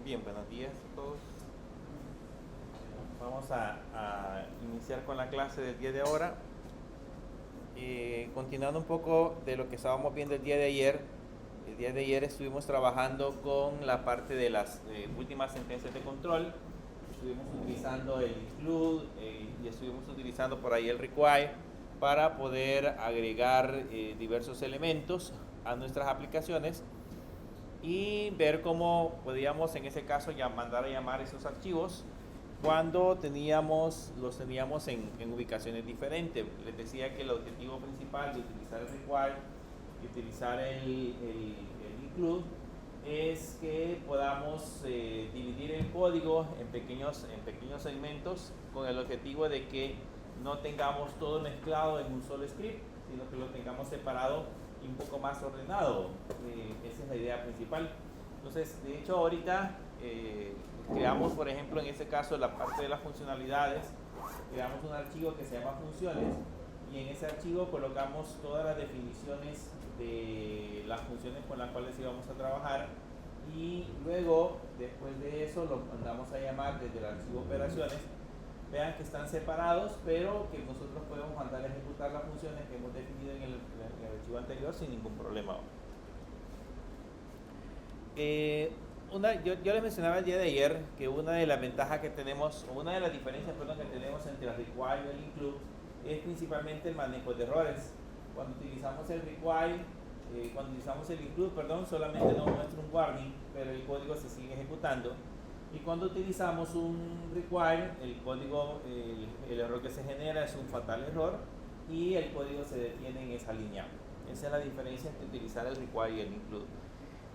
Bien, buenos días a todos. Vamos a iniciar con la clase del día de ahora. Continuando un poco de lo que estábamos viendo el día de ayer. El día de ayer estuvimos trabajando con la parte de las últimas sentencias de control. Estuvimos utilizando el include y estuvimos utilizando por ahí el require para poder agregar diversos elementos a nuestras aplicaciones y ver cómo podíamos en ese caso ya mandar a llamar esos archivos cuando los teníamos en ubicaciones diferentes. Les decía que el objetivo principal de utilizar el require y utilizar el include es que podamos dividir el código en pequeños segmentos con el objetivo de que no tengamos todo mezclado en un solo script, sino que lo tengamos separado y un poco más ordenado. Esa es la idea principal. Entonces, de hecho, ahorita creamos, por ejemplo, en este caso, la parte de las funcionalidades, creamos un archivo que se llama funciones y en ese archivo colocamos todas las definiciones de las funciones con las cuales íbamos a trabajar y luego, después de eso, lo mandamos a llamar desde el archivo operaciones. Vean que están separados, pero que nosotros podemos mandar a ejecutar las funciones que hemos definido en el archivo anterior sin ningún problema. Yo les mencionaba el día de ayer que una de las ventajas que tenemos, o una de las diferencias que tenemos entre el require y el include es principalmente el manejo de errores. Cuando utilizamos el require, cuando utilizamos el include, solamente nos muestra un warning, pero el código se sigue ejecutando. Y cuando utilizamos un require, el código, el error que se genera es un fatal error y el código se detiene en esa línea. Esa es la diferencia entre utilizar el require y el include.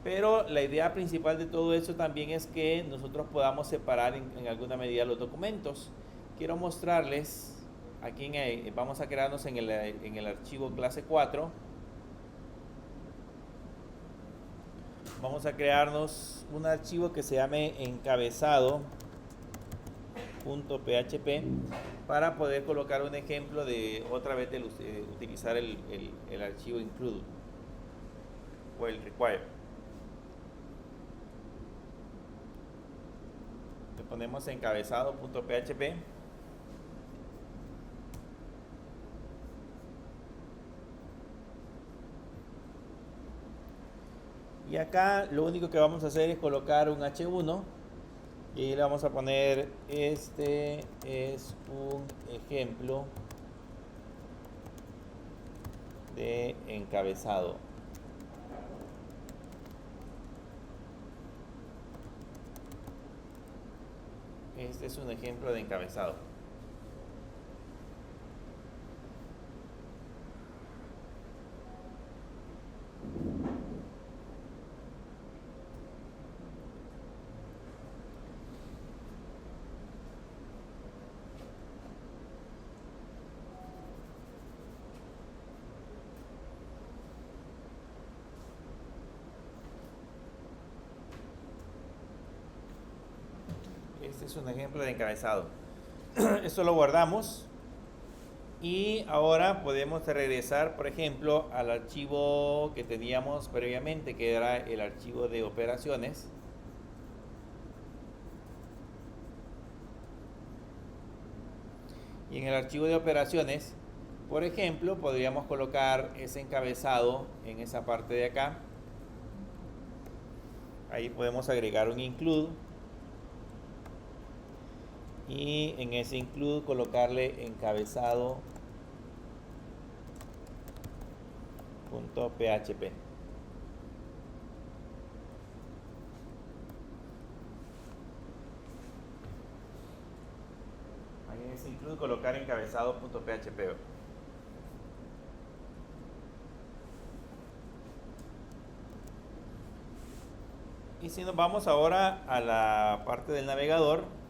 Pero la idea principal de todo esto también es que nosotros podamos separar en alguna medida los documentos. Quiero mostrarles, aquí vamos a crearnos en el archivo clase 4. Vamos a crearnos un archivo que se llame encabezado.php para poder colocar un ejemplo de otra vez de utilizar el archivo include o el require. Le ponemos encabezado.php. Y acá lo único que vamos a hacer es colocar un H1 y ahí le vamos a poner este es un ejemplo de encabezado. Este es un ejemplo de encabezado. Este es un ejemplo de encabezado. Esto lo guardamos y ahora podemos regresar, por ejemplo, al archivo que teníamos previamente, que era el archivo de operaciones. Y en el archivo de operaciones, por ejemplo, podríamos colocar ese encabezado en esa parte de acá. Ahí podemos agregar un include. Y en ese include colocarle encabezado.php. Ahí en ese include colocar encabezado.php. Y si nos vamos ahora a la parte del navegador,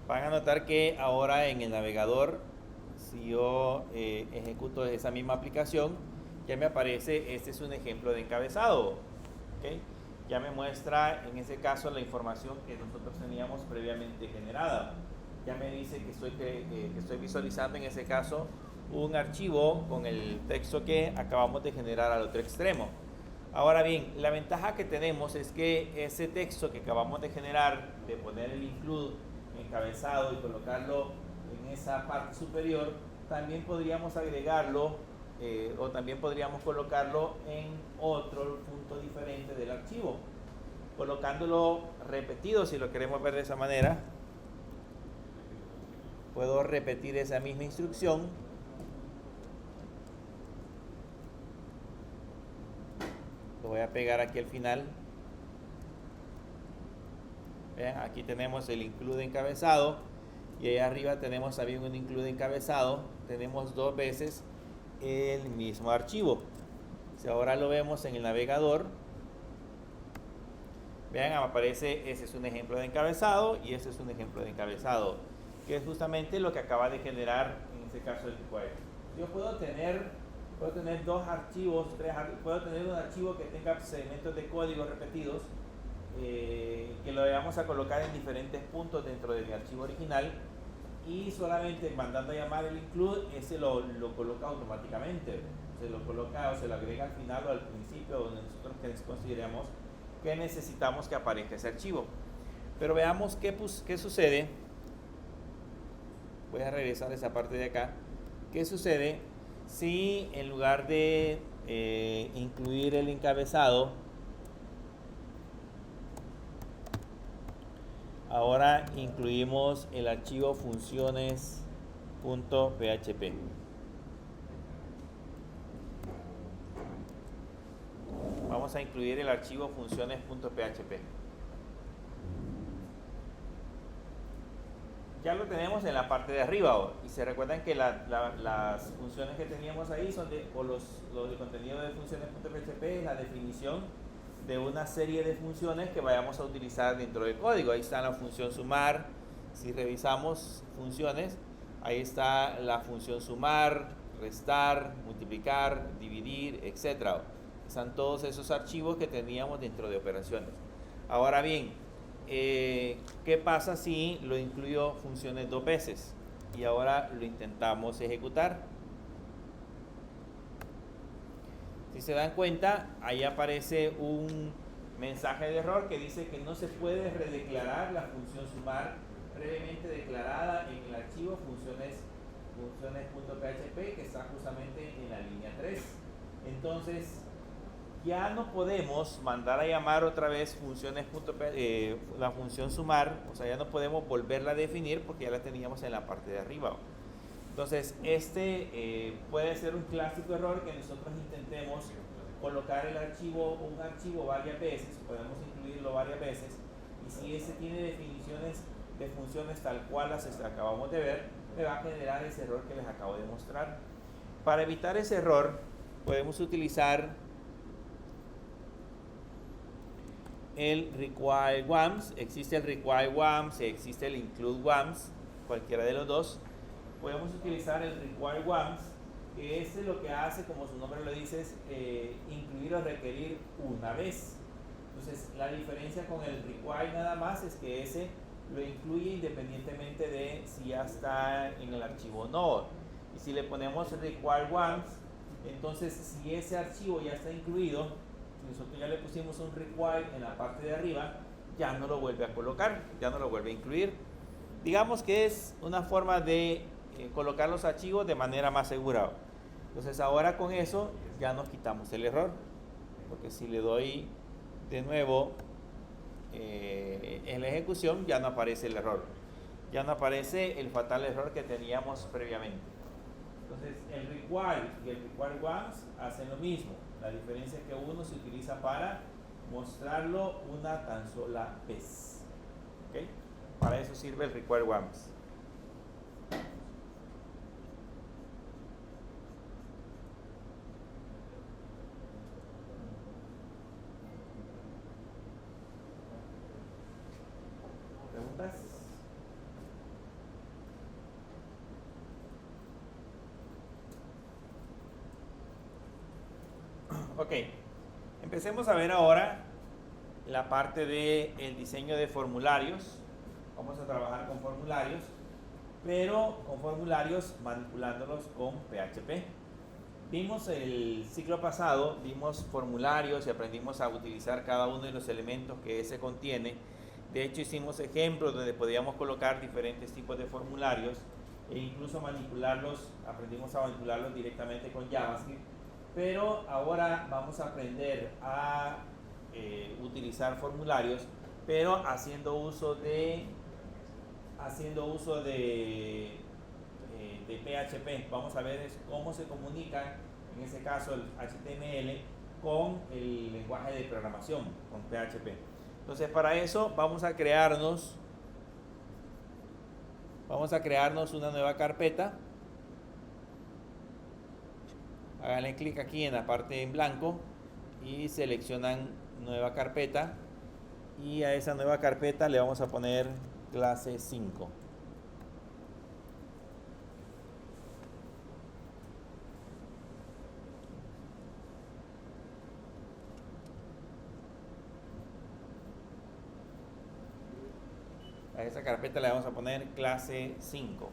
van a notar que ahora en el navegador, si yo ejecuto esa misma aplicación, ya me aparece, este es un ejemplo de encabezado. ¿Okay? Ya me muestra en ese caso la información que nosotros teníamos previamente generada. Ya me dice que estoy visualizando en ese caso un archivo con el texto que acabamos de generar al otro extremo. Ahora bien, la ventaja que tenemos es que ese texto que acabamos de generar, de poner el include encabezado y colocarlo en esa parte superior, también podríamos agregarlo o también podríamos colocarlo en otro punto diferente del archivo, colocándolo repetido. Si lo queremos ver de esa manera, puedo repetir esa misma instrucción. Lo voy a pegar aquí al final. Vean, aquí tenemos el include encabezado y ahí arriba tenemos también un include encabezado. Tenemos dos veces el mismo archivo. Si ahora lo vemos en el navegador, vean, aparece, ese es un ejemplo de encabezado y ese es un ejemplo de encabezado, que es justamente lo que acaba de generar en este caso el require. Yo puedo tener dos archivos, puedo tener un archivo que tenga segmentos de código repetidos, que lo vamos a colocar en diferentes puntos dentro de mi archivo original, y solamente mandando a llamar el include, ese lo coloca automáticamente, se lo coloca o se lo agrega al final o al principio, donde nosotros consideremos que necesitamos que aparezca ese archivo. Pero veamos qué sucede. Voy a regresar a esa parte de acá. ¿Qué sucede si en lugar de incluir el encabezado, ahora incluimos el archivo funciones.php? Vamos a incluir el archivo funciones.php. Ya lo tenemos en la parte de arriba, y se recuerdan que las funciones que teníamos ahí son el contenido de funciones.php es la definición de una serie de funciones que vayamos a utilizar dentro del código. Ahí está la función sumar. Si revisamos funciones, ahí está la función sumar, restar, multiplicar, dividir, etc. Están todos esos archivos que teníamos dentro de operaciones. Ahora bien, ¿qué pasa si lo incluyo funciones dos veces? Y ahora lo intentamos ejecutar. Si se dan cuenta, ahí aparece un mensaje de error que dice que no se puede redeclarar la función sumar previamente declarada en el archivo funciones.php, que está justamente en la línea 3. Entonces, ya no podemos mandar a llamar otra vez la función sumar, o sea, ya no podemos volverla a definir porque ya la teníamos en la parte de arriba. Entonces, puede ser un clásico error que nosotros intentemos colocar un archivo varias veces, podemos incluirlo varias veces, y si ese tiene definiciones de funciones tal cual las acabamos de ver, me va a generar ese error que les acabo de mostrar. Para evitar ese error, podemos utilizar el require once. Existe el require once, existe el include once, cualquiera de los dos. Podemos utilizar el require once, que lo que hace, como su nombre lo dice, es incluir o requerir una vez. Entonces, la diferencia con el require nada más es que ese lo incluye independientemente de si ya está en el archivo o no. Y si le ponemos el require once, entonces si ese archivo ya está incluido, nosotros ya le pusimos un require en la parte de arriba, ya no lo vuelve a colocar, ya no lo vuelve a incluir. Digamos que es una forma de colocar los archivos de manera más segura. Entonces ahora con eso ya nos quitamos el error, porque si le doy de nuevo en la ejecución, ya no aparece el error, ya no aparece el fatal error que teníamos previamente. Entonces el require y el require once hacen lo mismo. La diferencia es que uno se utiliza para mostrarlo una tan sola vez. ¿Okay? Para eso sirve el require once. ¿Preguntas? Ok, empecemos a ver ahora la parte del diseño de formularios. Vamos a trabajar con formularios, pero con formularios manipulándolos con PHP. Vimos el ciclo pasado, vimos formularios y aprendimos a utilizar cada uno de los elementos que ese contiene. De hecho, hicimos ejemplos donde podíamos colocar diferentes tipos de formularios e incluso manipularlos, aprendimos a manipularlos directamente con JavaScript. Pero ahora vamos a aprender a utilizar formularios, pero haciendo uso de PHP. Vamos a ver cómo se comunica, en ese caso el HTML, con el lenguaje de programación, con PHP. Entonces, para eso vamos a crearnos una nueva carpeta. Háganle clic aquí en la parte en blanco y seleccionan nueva carpeta, y a esa nueva carpeta le vamos a poner clase 5. A esa carpeta le vamos a poner clase 5.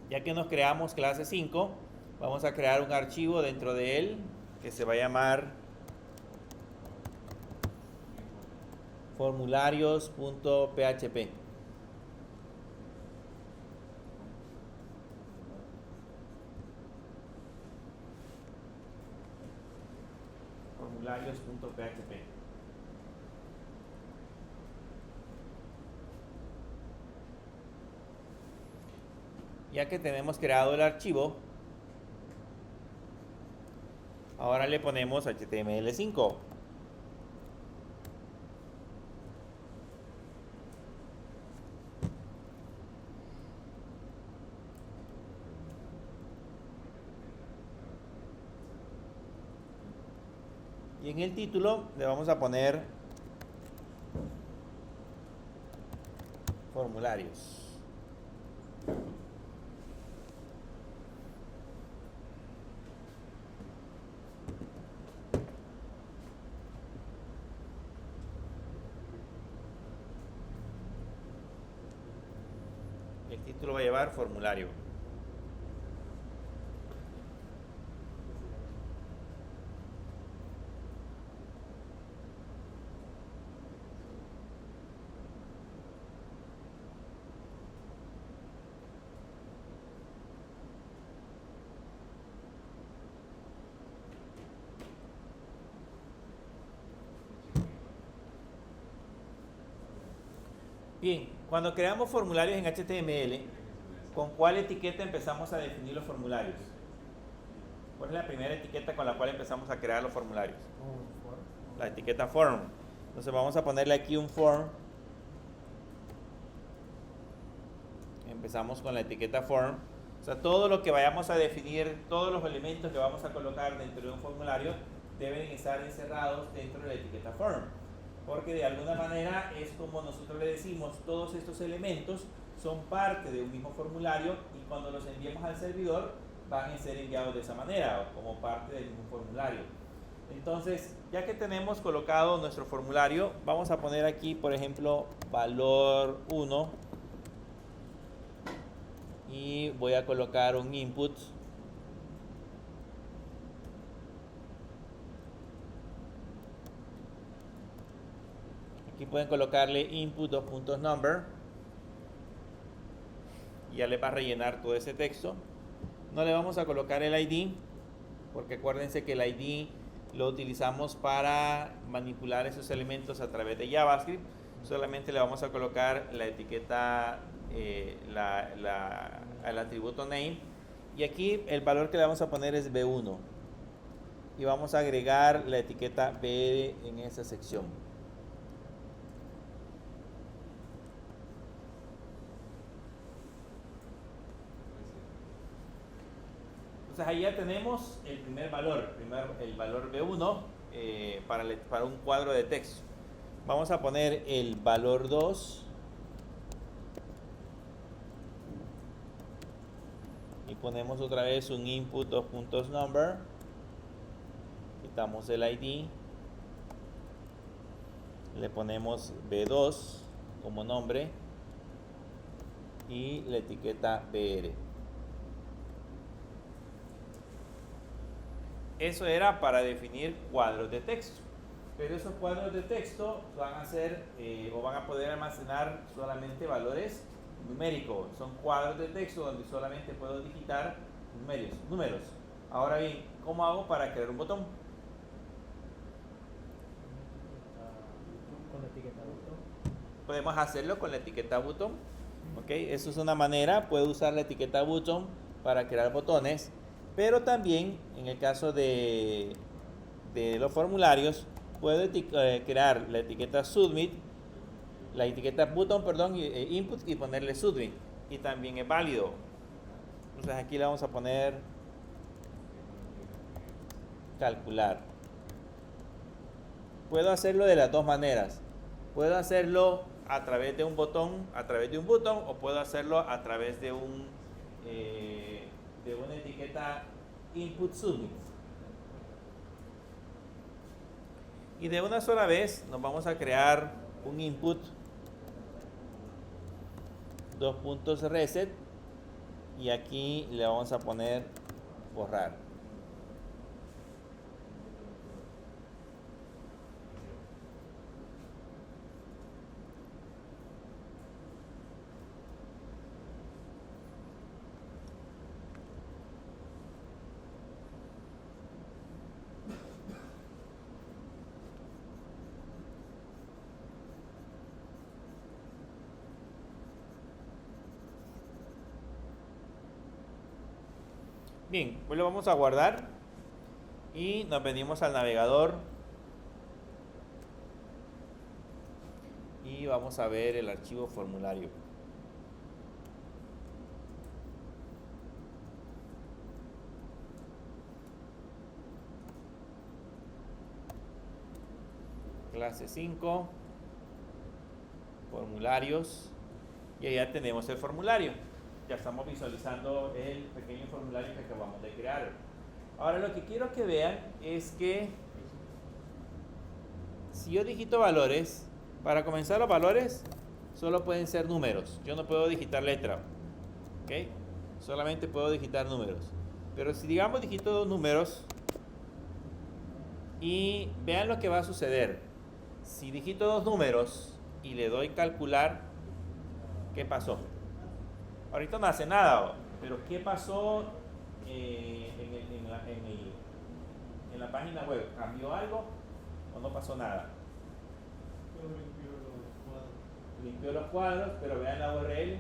Ya que nos creamos clase 5, vamos a crear un archivo dentro de él que se va a llamar formularios.php. Formularios.php. Ya que tenemos creado el archivo, ahora le ponemos HTML5. Y en el título le vamos a poner formularios. El título va a llevar formulario. Bien, cuando creamos formularios en HTML, ¿con cuál etiqueta empezamos a definir los formularios? ¿Cuál es la primera etiqueta con la cual empezamos a crear los formularios? La etiqueta form. Entonces vamos a ponerle aquí un form. Empezamos con la etiqueta form. O sea, todo lo que vayamos a definir, todos los elementos que vamos a colocar dentro de un formulario deben estar encerrados dentro de la etiqueta form. Porque de alguna manera es como nosotros le decimos, todos estos elementos son parte de un mismo formulario, y cuando los enviemos al servidor van a ser enviados de esa manera, o como parte del mismo formulario. Entonces, ya que tenemos colocado nuestro formulario, vamos a poner aquí, por ejemplo, valor 1, y voy a colocar un input. Aquí pueden colocarle input .number, y ya le va a rellenar todo ese texto. No le vamos a colocar el ID, porque acuérdense que el ID lo utilizamos para manipular esos elementos a través de JavaScript. Solamente le vamos a colocar la etiqueta, el atributo name, y aquí el valor que le vamos a poner es B1, y vamos a agregar la etiqueta B en esa sección. Entonces ahí ya tenemos el primer valor, el valor B1 para un cuadro de texto. Vamos a poner el valor 2 y ponemos otra vez un input .number, y quitamos el ID, le ponemos B2 como nombre y la etiqueta BR. Eso era para definir cuadros de texto, pero esos cuadros de texto van a ser o van a poder almacenar solamente valores numéricos. Son cuadros de texto donde solamente puedo digitar números. Ahora bien, ¿cómo hago para crear un botón? Con la etiqueta botón. Podemos hacerlo con la etiqueta button. ¿Ok? Eso es una manera. Puedo usar la etiqueta button para crear botones. Pero también, en el caso de los formularios, puedo crear la etiqueta submit, la etiqueta button, perdón, input y ponerle submit. Y también es válido. Entonces aquí le vamos a poner calcular. Puedo hacerlo de las dos maneras. Puedo hacerlo a través de un botón, o puedo hacerlo a través de una etiqueta input submit. Y de una sola vez nos vamos a crear un input, dos puntos reset, y aquí le vamos a poner borrar. Bien, pues lo vamos a guardar y nos venimos al navegador y vamos a ver el archivo formulario. Clase 5, formularios, y allá tenemos el formulario. Ya estamos visualizando el pequeño formulario que acabamos de crear. Ahora lo que quiero que vean es que si yo digito valores, para comenzar los valores solo pueden ser números. Yo no puedo digitar letra, ¿ok? Solamente puedo digitar números. Pero si digamos digito dos números y vean lo que va a suceder. Si digito dos números y le doy calcular, ¿qué pasó? Ahorita no hace nada, pero ¿qué pasó en la página web? ¿Cambió algo o no pasó nada? Limpió los cuadros, pero vean la URL.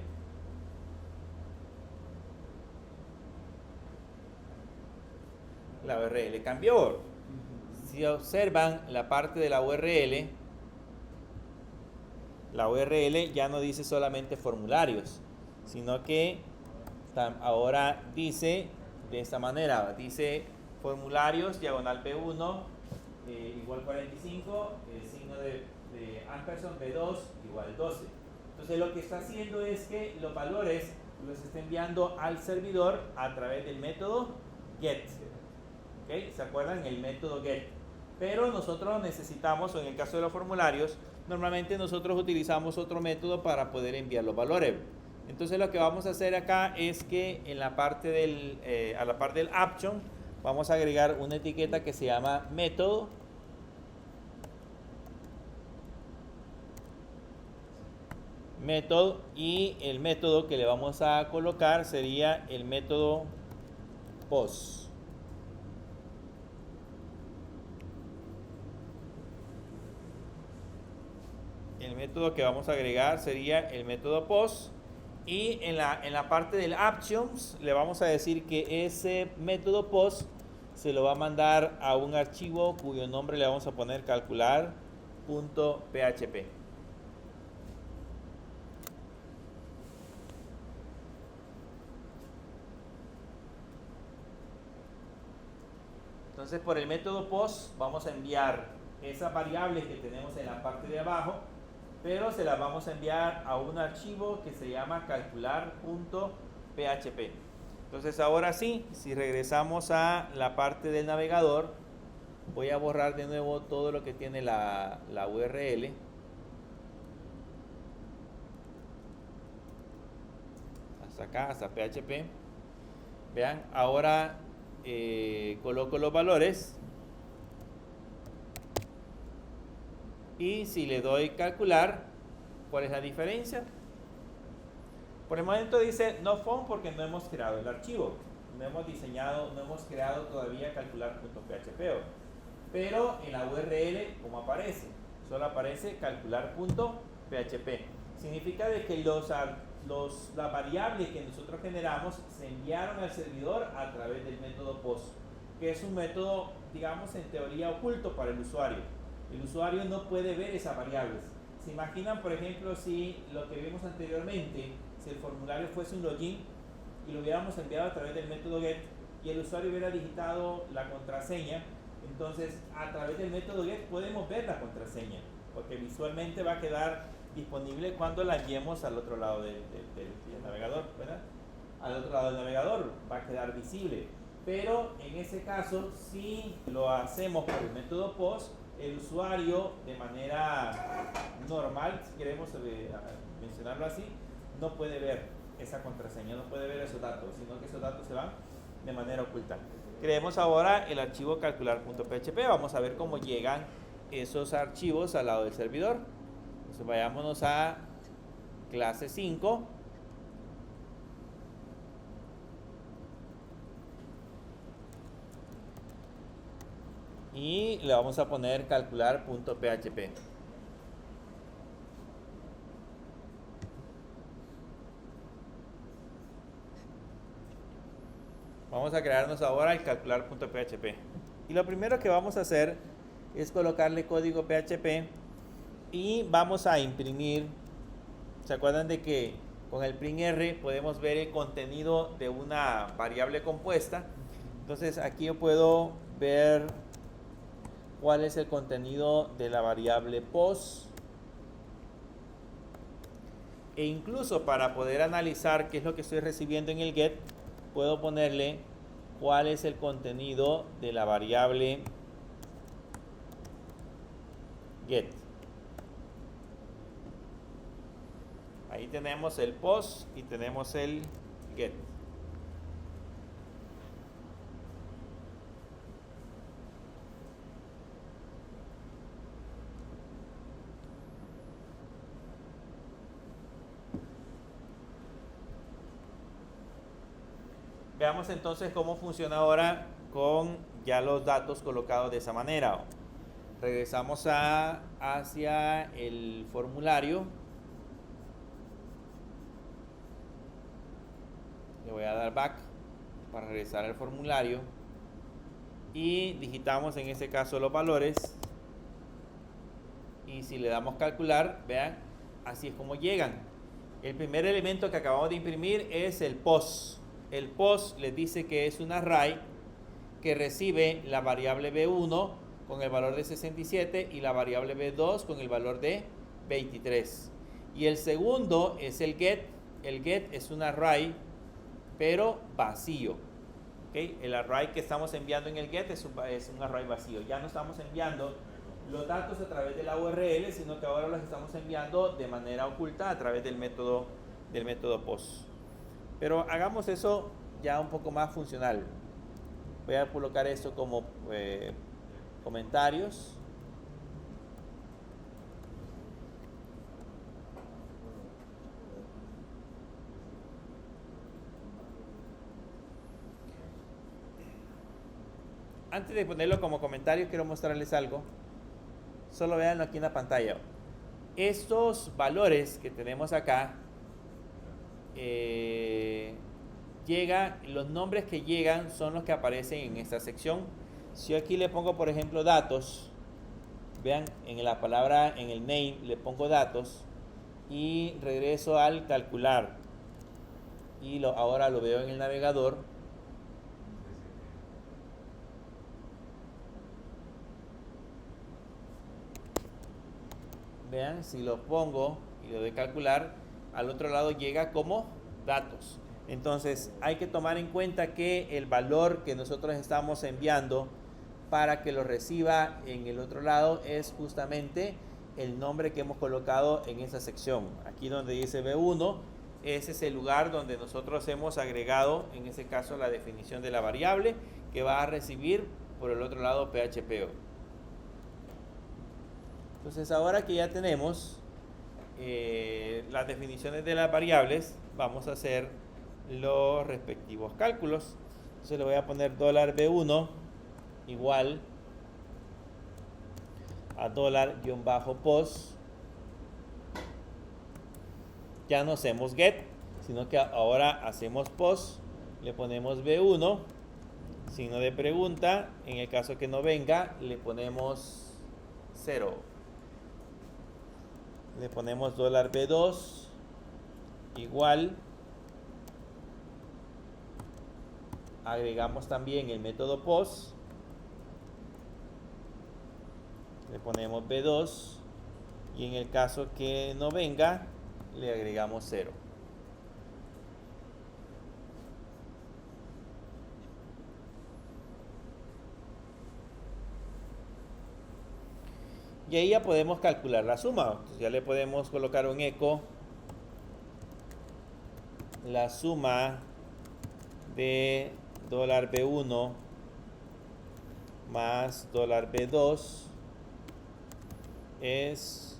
La URL cambió. Si observan la parte de la URL ya no dice solamente formularios, sino que ahora dice de esta manera, dice formularios, diagonal B1, igual 45, signo de ampersand B2 igual 12. Entonces lo que está haciendo es que los valores los está enviando al servidor a través del método get. ¿Okay? ¿Se acuerdan? El método get. Pero nosotros necesitamos, o en el caso de los formularios, normalmente nosotros utilizamos otro método para poder enviar los valores. Entonces lo que vamos a hacer acá es que en la parte a la parte del action vamos a agregar una etiqueta que se llama método. Y el método que le vamos a colocar sería el método post. El método que vamos a agregar sería el método post, y en la parte del actions le vamos a decir que ese método post se lo va a mandar a un archivo cuyo nombre le vamos a poner calcular.php. Entonces por el método post vamos a enviar esas variables que tenemos en la parte de abajo, pero se las vamos a enviar a un archivo que se llama calcular.php. Entonces ahora sí, si regresamos a la parte del navegador, Voy a borrar de nuevo todo lo que tiene la URL. Hasta acá, hasta PHP. Vean, ahora coloco los valores. Y si le doy calcular, ¿cuál es la diferencia? Por el momento dice no found porque no hemos creado el archivo. No hemos diseñado, no hemos creado todavía calcular.php. Pero en la URL, ¿cómo aparece? Solo aparece calcular.php. Significa de que las variables que nosotros generamos se enviaron al servidor a través del método POST, que es un método, digamos, en teoría oculto para el usuario. El usuario no puede ver esas variables. ¿Se imaginan, por ejemplo, si lo que vimos anteriormente, si el formulario fuese un login y lo hubiéramos enviado a través del método GET y el usuario hubiera digitado la contraseña? Entonces, a través del método GET podemos ver la contraseña, porque visualmente va a quedar disponible cuando la enviemos al otro lado del navegador, ¿verdad? Al otro lado del navegador va a quedar visible. Pero en ese caso, si lo hacemos por el método POST, el usuario de manera normal, si queremos mencionarlo así, no puede ver esa contraseña, no puede ver esos datos, sino que esos datos se van de manera oculta. Creemos ahora el archivo calcular.php. Vamos a ver cómo llegan esos archivos al lado del servidor. Entonces vayámonos a clase 5. Y le vamos a poner calcular.php. Vamos a crearnos ahora el calcular.php. Y lo primero que vamos a hacer es colocarle código PHP y vamos a imprimir. ¿Se acuerdan de que con el print R podemos ver el contenido de una variable compuesta? Entonces aquí yo puedo ver cuál es el contenido de la variable POST. E incluso para poder analizar qué es lo que estoy recibiendo en el GET, puedo ponerle cuál es el contenido de la variable GET. Ahí tenemos el POST y tenemos el GET. Veamos entonces cómo funciona ahora con ya los datos colocados de esa manera. Regresamos hacia el formulario. Le voy a dar back para regresar al formulario. Y digitamos en este caso los valores. Y si le damos calcular, vean, así es como llegan. El primer elemento que acabamos de imprimir es el POST. El POST les dice que es un array que recibe la variable B1 con el valor de 67 y la variable B2 con el valor de 23. Y el segundo es el GET. El GET es un array pero vacío. ¿Okay? El array que estamos enviando en el GET es un array vacío. Ya no estamos enviando los datos a través de la URL, sino que ahora los estamos enviando de manera oculta a través del método POST. Pero hagamos eso ya un poco más funcional. Voy a colocar esto como comentarios. Antes de ponerlo como comentarios, quiero mostrarles algo. Solo véanlo aquí en la pantalla. Estos valores que tenemos acá, los nombres que llegan son los que aparecen en esta sección. Si yo aquí le pongo, por ejemplo, datos, vean, en la palabra, en el name, le pongo datos y regreso al calcular. Y ahora lo veo en el navegador. Vean, si lo pongo y le doy calcular, al otro lado llega como datos. Entonces hay que tomar en cuenta que el valor que nosotros estamos enviando para que lo reciba en el otro lado es justamente el nombre que hemos colocado en esa sección. Aquí donde dice B1, ese es el lugar donde nosotros hemos agregado, en ese caso, la definición de la variable que va a recibir por el otro lado PHP. Entonces, ahora que ya tenemos las definiciones de las variables, vamos a hacer los respectivos cálculos. Entonces le voy a poner $B1 igual a $-post. Ya no hacemos get, sino que ahora hacemos post. Le ponemos B1, signo de pregunta. En el caso que no venga, le ponemos 0. Le ponemos $B2 igual. Agregamos también el método post. Le ponemos B2 y en el caso que no venga le agregamos 0. Y ahí ya podemos calcular la suma. Entonces ya le podemos colocar un eco. La suma de $B1 más $B2 es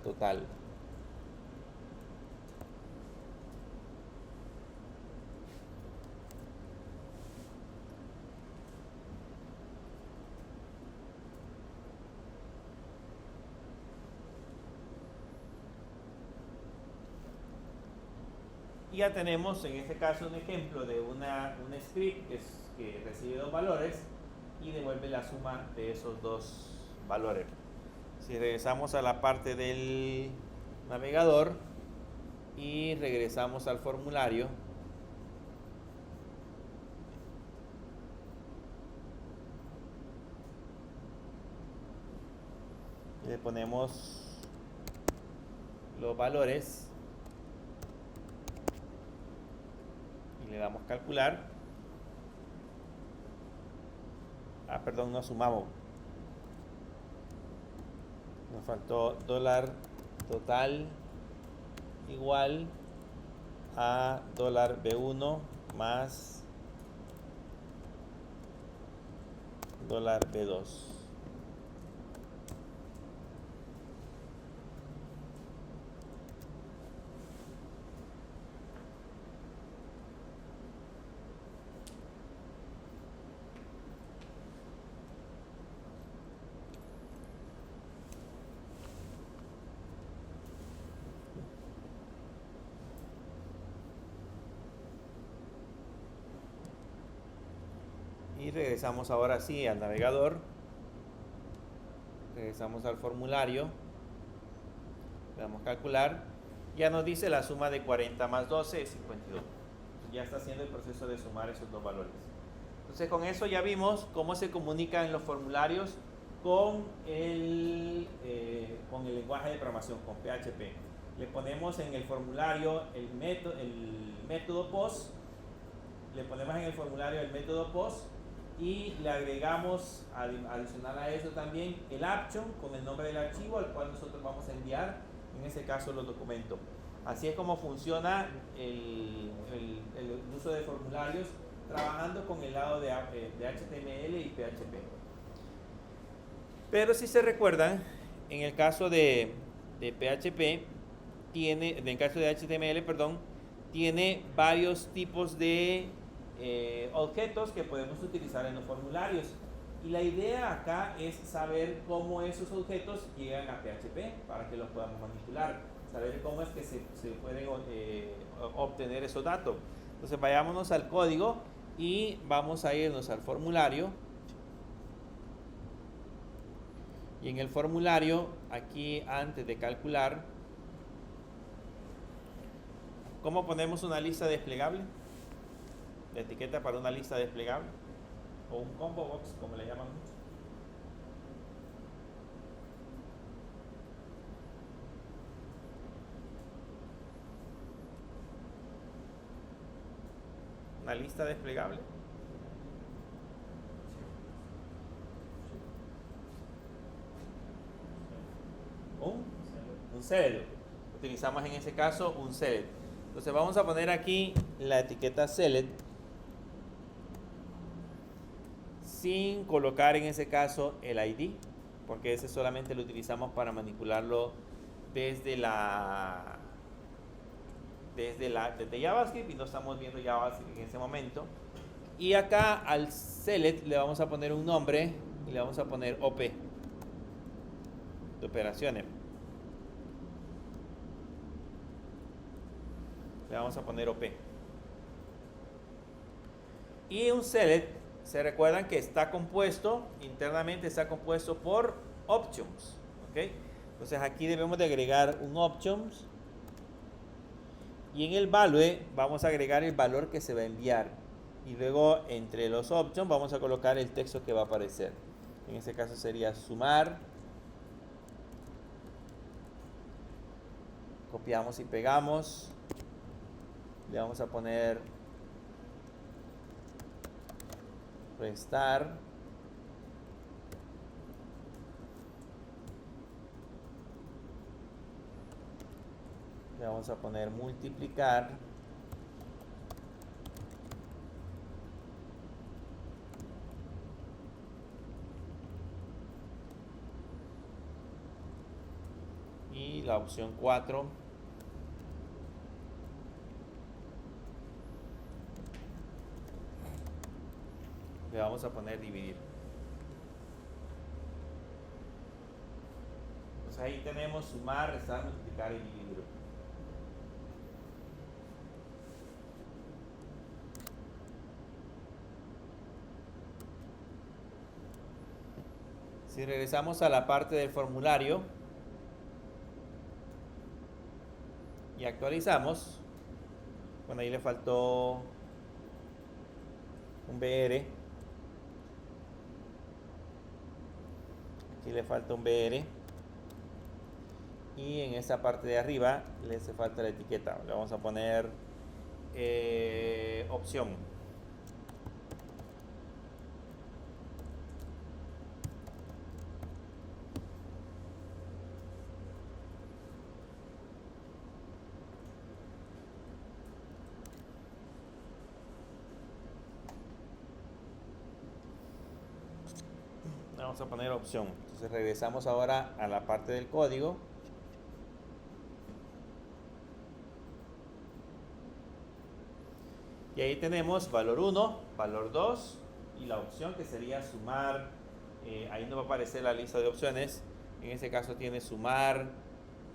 $total. Y ya tenemos en este caso un ejemplo de un script que recibe dos valores y devuelve la suma de esos dos valores. Si regresamos a la parte del navegador y regresamos al formulario, le ponemos los valores y le damos calcular. Perdón, no sumamos. Nos faltó $total igual a $B1 más $B2. Y regresamos ahora sí al navegador, regresamos al formulario, le damos calcular, ya nos dice la suma de 40 más 12 es 52. Entonces ya está haciendo el proceso de sumar esos dos valores. Entonces con eso ya vimos cómo se comunican los formularios con el lenguaje de programación, con PHP. Le ponemos en el formulario el método post, le ponemos en el formulario el método post y le agregamos adicional a eso también el action con el nombre del archivo al cual nosotros vamos a enviar, en este caso, los documentos. Así es como funciona el uso de formularios trabajando con el lado de HTML y PHP. Pero si se recuerdan, en el caso de PHP, en el caso de HTML, perdón, tiene varios tipos de objetos que podemos utilizar en los formularios. Y la idea acá es saber cómo esos objetos llegan a PHP para que los podamos manipular, saber cómo es que se pueden obtener esos datos. Entonces vayámonos al código y vamos a irnos al formulario. Y en el formulario, aquí antes de calcular, ¿cómo ponemos una lista desplegable? La etiqueta para una lista desplegable o un combo box, como le llaman mucho. Una lista desplegable. select. Utilizamos en ese caso un select. Entonces vamos a poner aquí la etiqueta select sin colocar en ese caso el ID, porque ese solamente lo utilizamos para manipularlo desde JavaScript y no estamos viendo JavaScript en ese momento. Y acá al select le vamos a poner un nombre y le vamos a poner OP de operaciones. Le vamos a poner OP. Y un select, se recuerdan que está compuesto, internamente está compuesto por options. ¿Ok? Entonces aquí debemos de agregar un options. Y en el value vamos a agregar el valor que se va a enviar. Y luego entre los options vamos a colocar el texto que va a aparecer. En este caso sería sumar. Copiamos y pegamos. Le vamos a poner restar. Le vamos a poner multiplicar. Y la opción 4. Le vamos a poner dividir. Entonces ahí tenemos sumar, restar, multiplicar y dividir. Si regresamos a la parte del formulario y actualizamos, bueno, ahí le faltó un BR. Aquí le falta un BR. Y en esta parte de arriba le hace falta la etiqueta. Le vamos a poner opción. Vamos a poner opción. Entonces regresamos ahora a la parte del código. Y ahí tenemos valor 1, valor 2 y la opción que sería sumar. Ahí nos va a aparecer la lista de opciones. En este caso tiene sumar,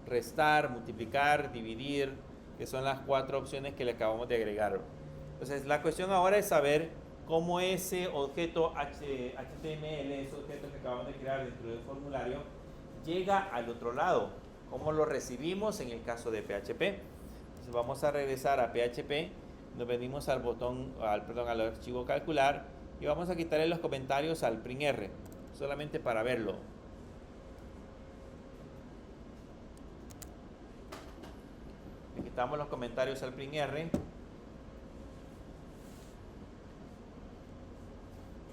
restar, multiplicar, dividir, que son las 4 opciones que le acabamos de agregar. Entonces la cuestión ahora es saber cómo ese objeto HTML, ese objeto que acabamos de crear dentro del formulario, llega al otro lado. ¿Cómo lo recibimos en el caso de PHP? Entonces vamos a regresar a PHP, nos venimos al al archivo calcular y vamos a quitarle los comentarios al printr, solamente para verlo. Le quitamos los comentarios al printr.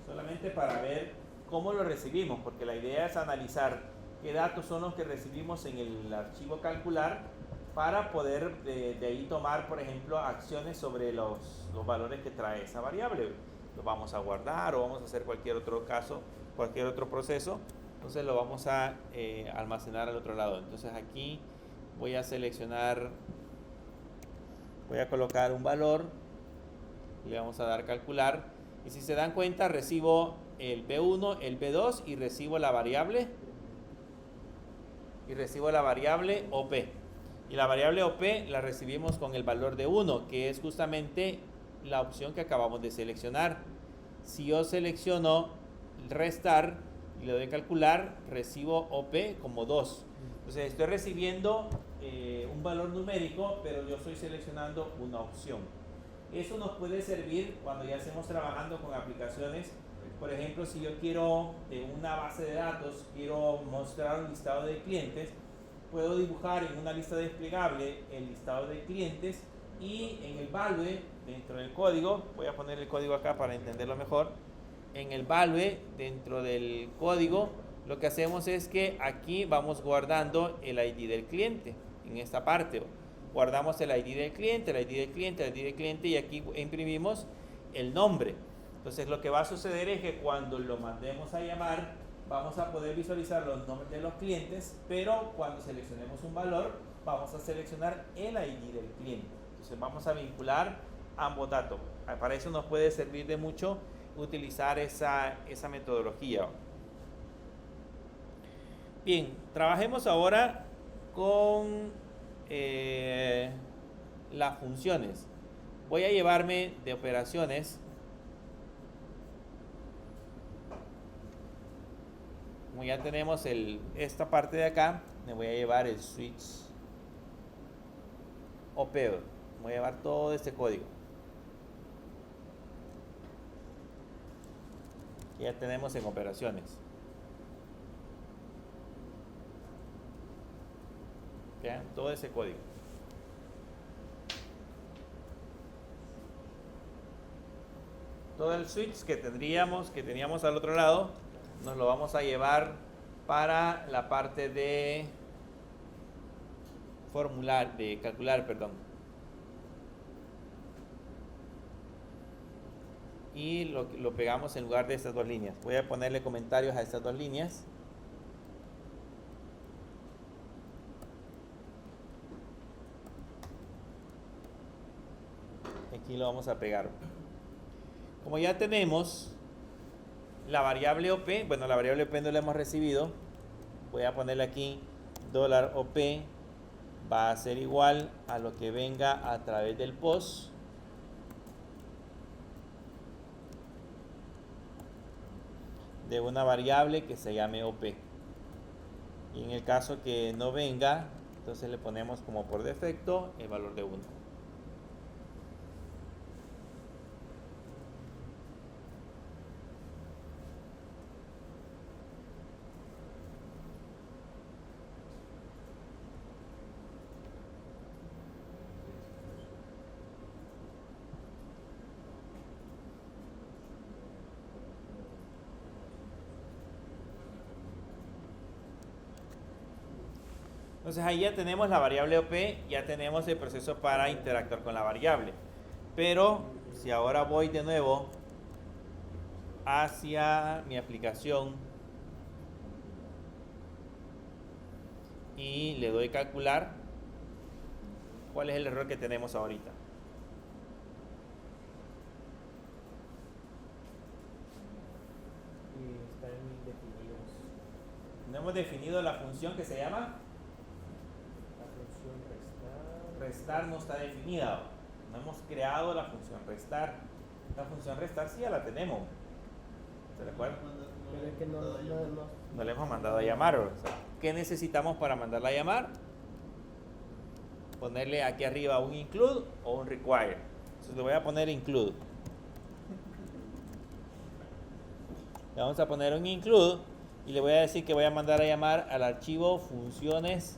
Solamente para ver cómo lo recibimos, porque la idea es analizar qué datos son los que recibimos en el archivo calcular para poder de ahí tomar, por ejemplo, acciones sobre los valores que trae esa variable. Lo vamos a guardar o vamos a hacer cualquier otro caso, cualquier otro proceso. Entonces lo vamos a almacenar al otro lado. Entonces aquí voy a seleccionar, voy a colocar un valor, le vamos a dar calcular. Y si se dan cuenta, recibo el B1, el B2 y recibo la variable OP. Y la variable OP la recibimos con el valor de 1, que es justamente la opción que acabamos de seleccionar. Si yo selecciono restar y le doy calcular, recibo OP como 2. Entonces estoy recibiendo un valor numérico, pero yo estoy seleccionando una opción. Eso nos puede servir cuando ya estemos trabajando con aplicaciones. Por ejemplo, si yo quiero de una base de datos, quiero mostrar un listado de clientes, puedo dibujar en una lista desplegable el listado de clientes y en el value, dentro del código, voy a poner el código acá para entenderlo mejor, en el value, dentro del código, lo que hacemos es que aquí vamos guardando el ID del cliente, en esta parte. Guardamos el ID del cliente, el ID del cliente, el ID del cliente y aquí imprimimos el nombre. Entonces lo que va a suceder es que cuando lo mandemos a llamar, vamos a poder visualizar los nombres de los clientes, pero cuando seleccionemos un valor, vamos a seleccionar el ID del cliente. Entonces vamos a vincular ambos datos. Para eso nos puede servir de mucho utilizar esa metodología. Bien, trabajemos ahora con las funciones. Voy a llevarme de operaciones, como ya tenemos esta parte de acá, me voy a llevar el switch OP. Voy a llevar todo este código. Ya tenemos en operaciones. Vean todo ese código. Todo el switch que teníamos al otro lado, nos lo vamos a llevar para la parte de calcular, perdón. Y lo pegamos en lugar de estas dos líneas. Voy a ponerle comentarios a estas dos líneas. Aquí lo vamos a pegar. Como ya tenemos la variable OP, bueno, la variable OP no la hemos recibido, voy a ponerle aquí $OP va a ser igual a lo que venga a través del post de una variable que se llame OP. Y en el caso que no venga, entonces le ponemos como por defecto el valor de 1. Entonces ahí ya tenemos la variable OP, ya tenemos el proceso para interactuar con la variable. Pero si ahora voy de nuevo hacia mi aplicación y le doy calcular, ¿cuál es el error que tenemos ahorita? Están indefinidos. No hemos definido la función que se llama La función restar. restar, no está definida. No hemos creado la función restar. La función restar sí ya la tenemos. ¿Se recuerdan? Pero es que No le hemos mandado a llamar. O sea, ¿qué necesitamos para mandarla a llamar? Ponerle aquí arriba un include o un require. Entonces le voy a poner include. Le vamos a poner un include y le voy a decir que voy a mandar a llamar al archivo funciones.php.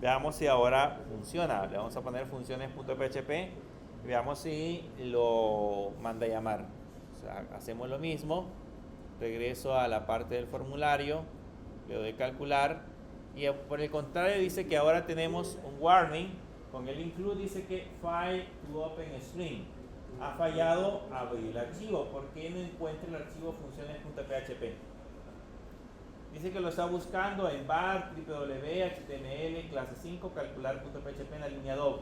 Veamos si ahora funciona. Le vamos a poner funciones.php y veamos si lo manda a llamar. O sea, hacemos lo mismo. Regreso a la parte del formulario, le doy calcular y por el contrario dice que ahora tenemos un warning. Con el include dice que fail to open string. Ha fallado abrir el archivo. ¿Por qué no encuentra el archivo funciones.php? Dice que lo está buscando en var, www, html, clase 5, calcular.php en la línea 2.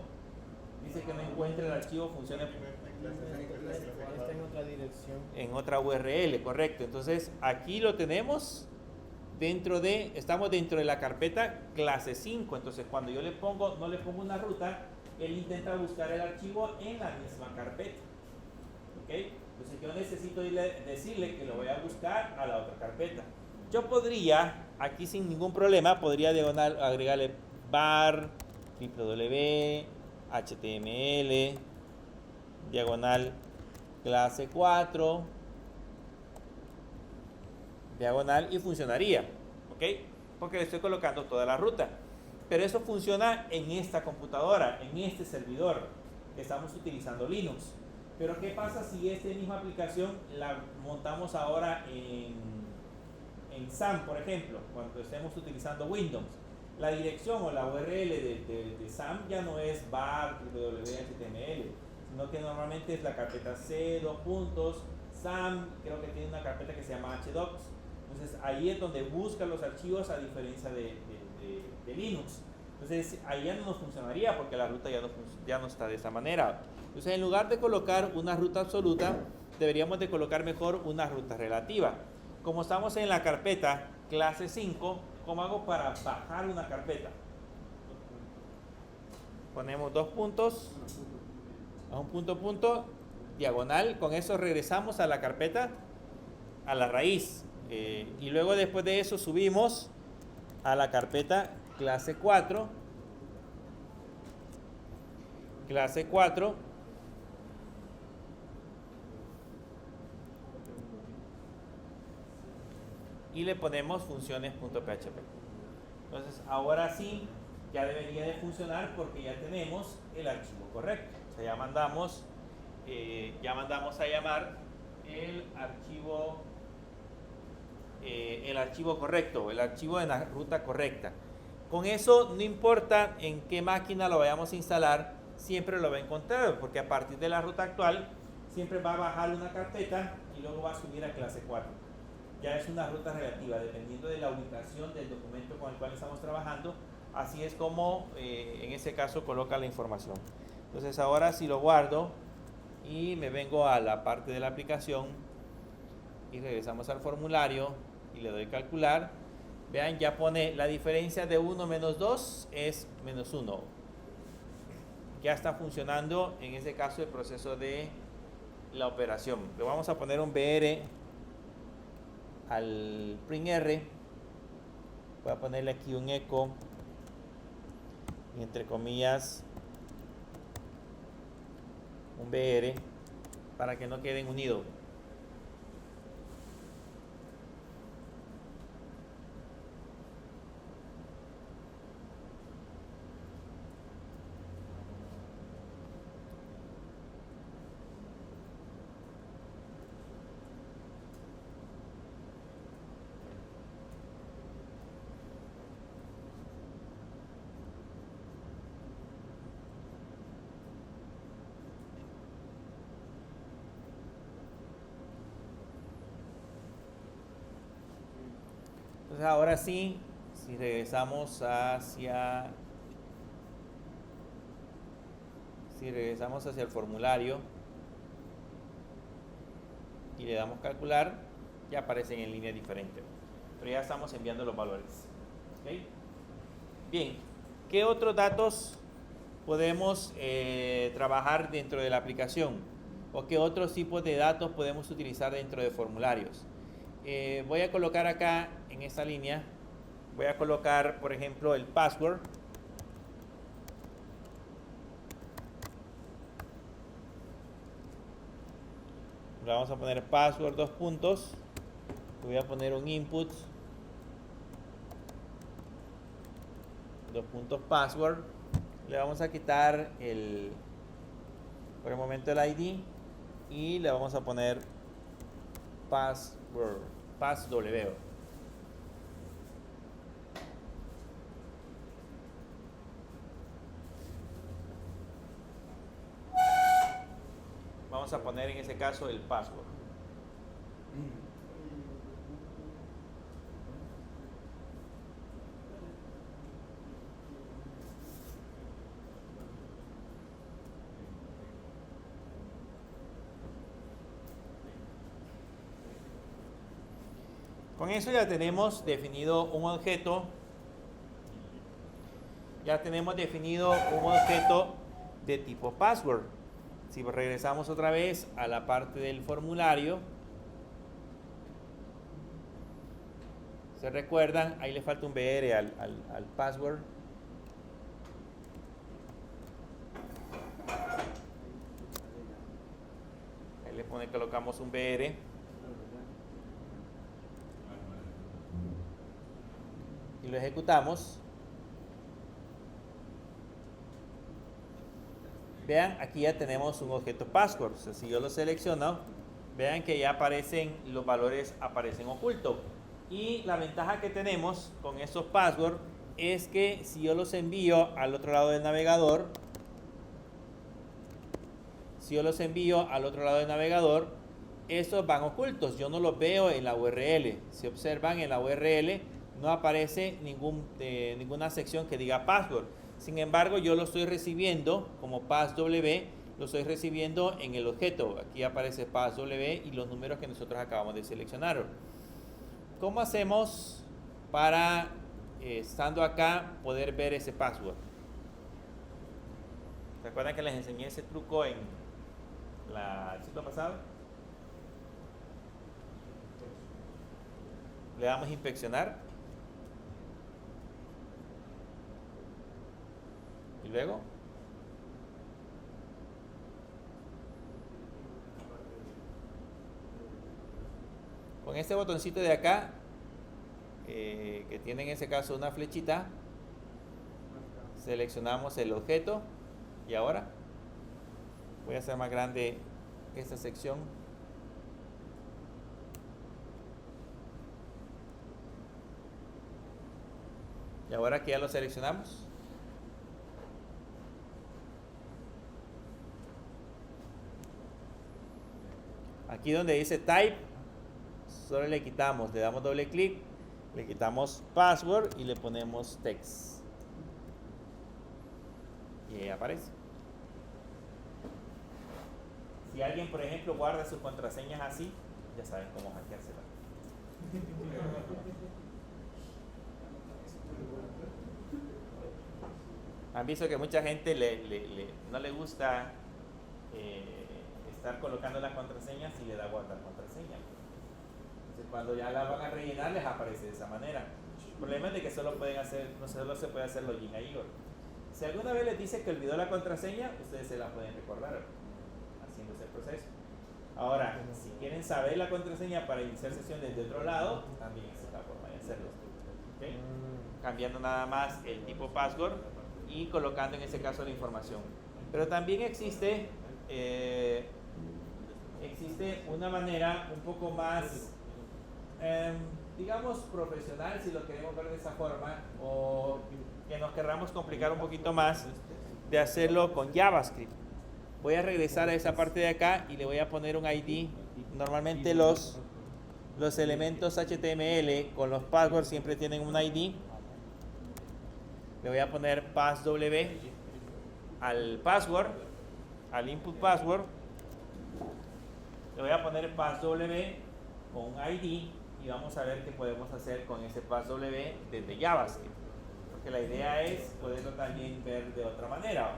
Dice que no encuentra el archivo funciones. Está en otra dirección. En otra URL, correcto. Entonces aquí lo tenemos estamos dentro de la carpeta clase 5. Entonces cuando yo no le pongo una ruta, él intenta buscar el archivo en la misma carpeta. ¿Ok? Entonces yo necesito decirle que lo voy a buscar a la otra carpeta. Yo podría, aquí sin ningún problema, podría diagonal agregarle var, www, html, diagonal clase 4, diagonal y funcionaría, ¿ok? Porque le estoy colocando toda la ruta. Pero eso funciona en esta computadora, en este servidor que estamos utilizando Linux. Pero ¿qué pasa si esta misma aplicación la montamos ahora en SAM, por ejemplo, cuando estemos utilizando Windows? La dirección o la URL de SAM ya no es var, www.html, sino que normalmente es la carpeta C, dos puntos, SAM, creo que tiene una carpeta que se llama hdocs. Entonces ahí es donde busca los archivos, a diferencia de Linux. Entonces ahí ya no nos funcionaría porque la ruta ya no está de esa manera. Entonces en lugar de colocar una ruta absoluta, deberíamos de colocar mejor una ruta relativa. Como estamos en la carpeta clase 5, ¿cómo hago para bajar una carpeta? Ponemos dos puntos, a un punto, diagonal. Con eso regresamos a la carpeta, a la raíz. Y luego después de eso subimos a la carpeta clase 4. Clase 4. Y le ponemos funciones.php. Entonces ahora sí ya debería de funcionar porque ya tenemos el archivo correcto. O sea, ya mandamos a llamar el archivo correcto, el archivo de la ruta correcta. Con eso no importa en qué máquina lo vayamos a instalar, siempre lo va a encontrar, porque a partir de la ruta actual siempre va a bajar una carpeta y luego va a subir a clase 4. Ya es una ruta relativa, dependiendo de la ubicación del documento con el cual estamos trabajando. Así es como en ese caso coloca la información. Entonces ahora si lo guardo y me vengo a la parte de la aplicación y regresamos al formulario y le doy calcular, vean, ya pone la diferencia de 1 menos 2 es menos 1. Ya está funcionando en ese caso el proceso de la operación. Le vamos a poner un BR al printr. Voy a ponerle aquí un eco y entre comillas un BR para que no queden unidos. Entonces ahora sí, si regresamos hacia el formulario y le damos calcular, ya aparecen en línea diferente, pero ya estamos enviando los valores. ¿Okay? Bien, ¿qué otros datos podemos trabajar dentro de la aplicación? ¿O qué otros tipos de datos podemos utilizar dentro de formularios? Voy a colocar acá en esta línea, voy a colocar por ejemplo el password. Le vamos a poner password, dos puntos. Voy a poner un input, dos puntos password. Le vamos a quitar por el momento el ID y le vamos a poner password, passw. Vamos a poner en ese caso el password. Con eso ya tenemos definido un objeto. Ya tenemos definido un objeto de tipo password. Si regresamos otra vez a la parte del formulario, ¿se recuerdan? Ahí le falta un BR al password. Ahí colocamos un BR. Y lo ejecutamos. vean, aquí ya tenemos un objeto password. O sea, si yo lo selecciono, vean que ya aparecen, los valores aparecen ocultos. Y la ventaja que tenemos con estos passwords es que si yo los envío al otro lado del navegador, estos van ocultos, yo no los veo en la URL. Si observan, en la URL no aparece ninguna sección que diga password. Sin embargo, yo lo estoy recibiendo como passw, lo estoy recibiendo en el objeto. Aquí aparece passw y los números que nosotros acabamos de seleccionar. ¿Cómo hacemos para, estando acá, poder ver ese password? ¿Recuerdan que les enseñé ese truco en el ciclo pasado? Le damos a inspeccionar. Y luego. Con este botoncito de acá, que tiene en ese caso una flechita, seleccionamos el objeto. Y ahora voy a hacer más grande esta sección. Y ahora que ya lo seleccionamos, aquí donde dice type, solo le quitamos, le damos doble clic, le quitamos password y le ponemos text. Y ahí aparece. Si alguien, por ejemplo, guarda sus contraseñas así, ya saben cómo hackeársela. Han visto que mucha gente no le gusta estar colocando las contraseñas y le da guardar contraseña. Entonces, cuando ya la van a rellenar, les aparece de esa manera. El problema es de que solo se puede hacer login a Igor. Si alguna vez les dice que olvidó la contraseña, ustedes se la pueden recordar haciendo ese proceso. Ahora, si quieren saber la contraseña para iniciar sesión desde otro lado, también es la forma de hacerlo. ¿Okay? Cambiando nada más el tipo password y colocando en ese caso la información. Pero también existe una manera un poco más, digamos, profesional, si lo queremos ver de esa forma, o que nos querramos complicar un poquito más, de hacerlo con JavaScript. Voy a regresar a esa parte de acá y le voy a poner un ID. Normalmente los elementos HTML con los passwords siempre tienen un ID. Le voy a poner passw al password, al input password. Le voy a poner passw con un ID y vamos a ver qué podemos hacer con ese passw desde JavaScript. Porque la idea es poderlo también ver de otra manera.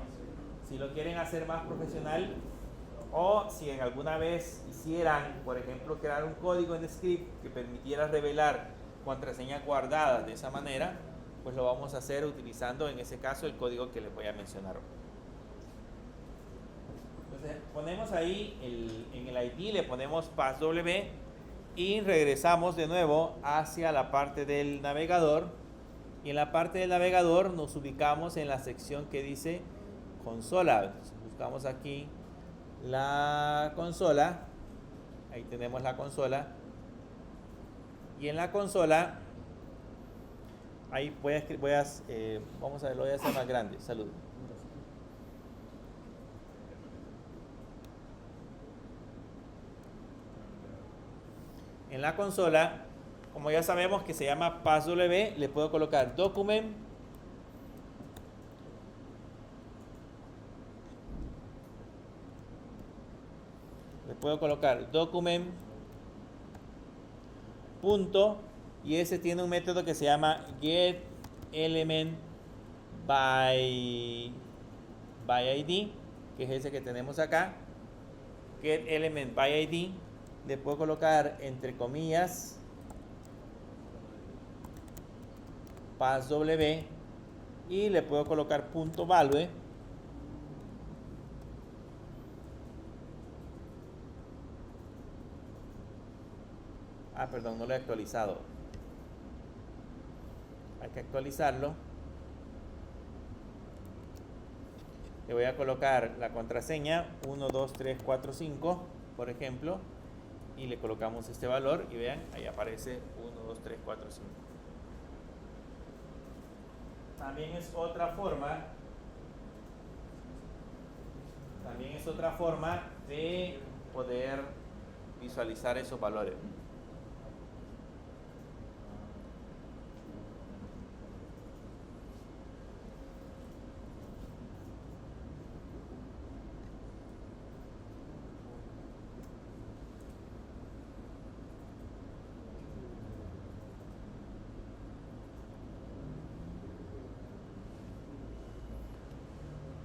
Si lo quieren hacer más profesional, o si en alguna vez hicieran, por ejemplo, crear un código en script que permitiera revelar contraseñas guardadas de esa manera, pues lo vamos a hacer utilizando en ese caso el código que les voy a mencionar. Entonces ponemos ahí en el ID, le ponemos passw y regresamos de nuevo hacia la parte del navegador, y en la parte del navegador nos ubicamos en la sección que dice consola. Buscamos aquí la consola, ahí tenemos la consola, y en la consola ahí vamos a ver, lo voy a hacer más grande. Salud. En la consola, como ya sabemos que se llama passw, le puedo colocar document, punto, y ese tiene un método que se llama getElementById, que es ese que tenemos acá. getElementById, le puedo colocar entre comillas passw y le puedo colocar punto value. Perdón, no lo he actualizado. Hay que actualizarlo. Le voy a colocar la contraseña 1, 2, 3, 4, 5, por ejemplo, y le colocamos este valor y vean, ahí aparece 1, 2, 3, 4, 5. También es otra forma de poder visualizar esos valores.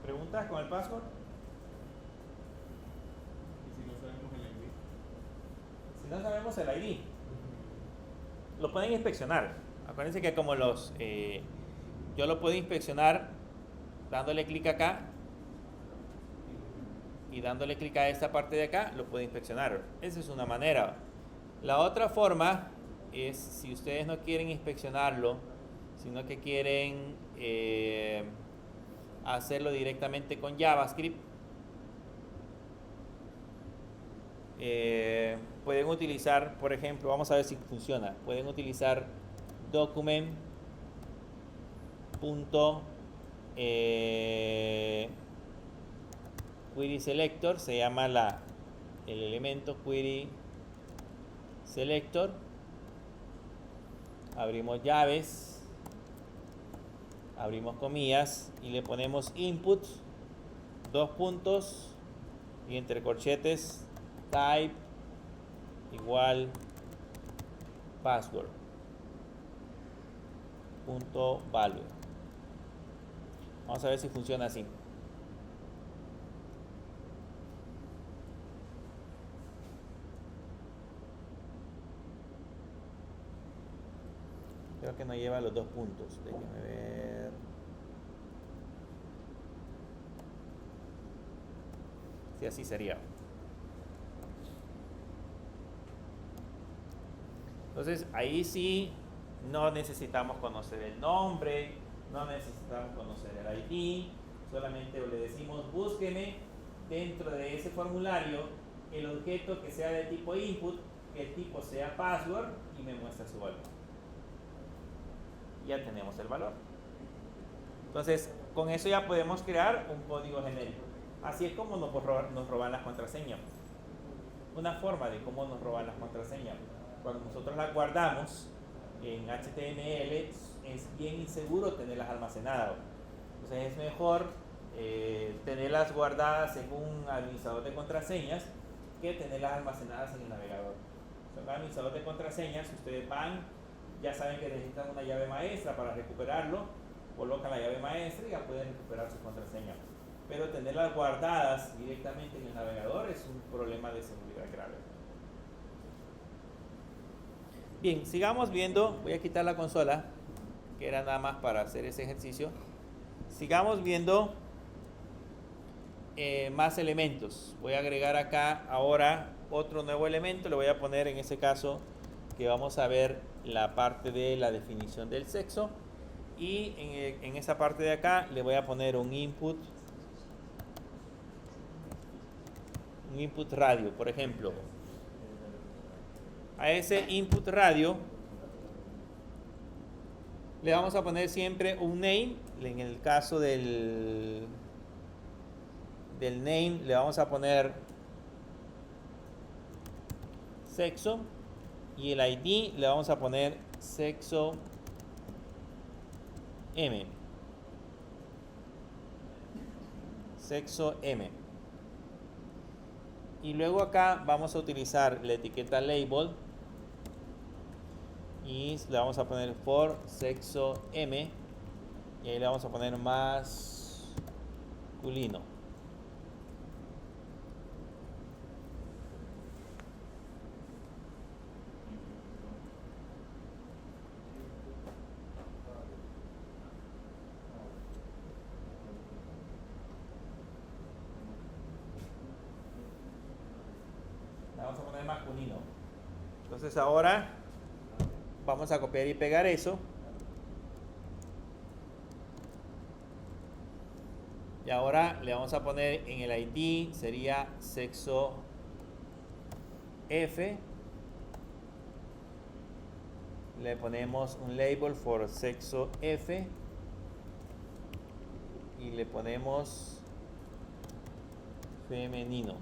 ¿Preguntas con el password? ¿Y si no sabemos el ID? Si no sabemos el ID, lo pueden inspeccionar. Acuérdense que como yo lo puedo inspeccionar dándole clic acá y dándole clic a esta parte de acá, lo puedo inspeccionar. Esa es una manera. La otra forma es, si ustedes no quieren inspeccionarlo, sino que quieren hacerlo directamente con JavaScript, pueden utilizar, por ejemplo, vamos a ver si funciona, pueden utilizar document.query selector, se llama el elemento query selector. Abrimos llaves, abrimos comillas y le ponemos input, dos puntos y entre corchetes type igual password punto value. Vamos a ver si funciona así. Creo que no lleva los dos puntos. Déjenme ver. Sí, así sería. Entonces, ahí sí no necesitamos conocer el nombre, no necesitamos conocer el ID, solamente le decimos búsqueme dentro de ese formulario el objeto que sea de tipo input, que el tipo sea password y me muestra su valor. Ya tenemos el valor. Entonces, con eso ya podemos crear un código genérico. Así es como nos roban las contraseñas. Una forma de cómo nos roban las contraseñas. Cuando nosotros las guardamos en HTML, es bien inseguro tenerlas almacenadas. Entonces es mejor tenerlas guardadas en un administrador de contraseñas que tenerlas almacenadas en el navegador. Son administrador de contraseñas, ustedes van, ya saben que necesitan una llave maestra para recuperarlo, colocan la llave maestra y ya pueden recuperar su contraseña. Pero tenerlas guardadas directamente en el navegador es un problema de seguridad grave. Bien, sigamos viendo. Voy a quitar la consola, que era nada más para hacer ese ejercicio. Sigamos viendo más elementos. Voy a agregar acá ahora otro nuevo elemento. Le voy a poner en ese caso que vamos a ver la parte de la definición del sexo. Y en esa parte de acá le voy a poner un input radio, por ejemplo. A ese input radio le vamos a poner siempre un name. En el caso del name le vamos a poner sexo y el ID le vamos a poner sexo M. Sexo M. Y luego acá vamos a utilizar la etiqueta label y le vamos a poner for sexo M y ahí le vamos a poner masculino. Le vamos a poner masculino. Entonces ahora vamos a copiar y pegar eso. Y ahora le vamos a poner en el ID, sería sexo F. Le ponemos un label for sexo F. Y le ponemos femenino.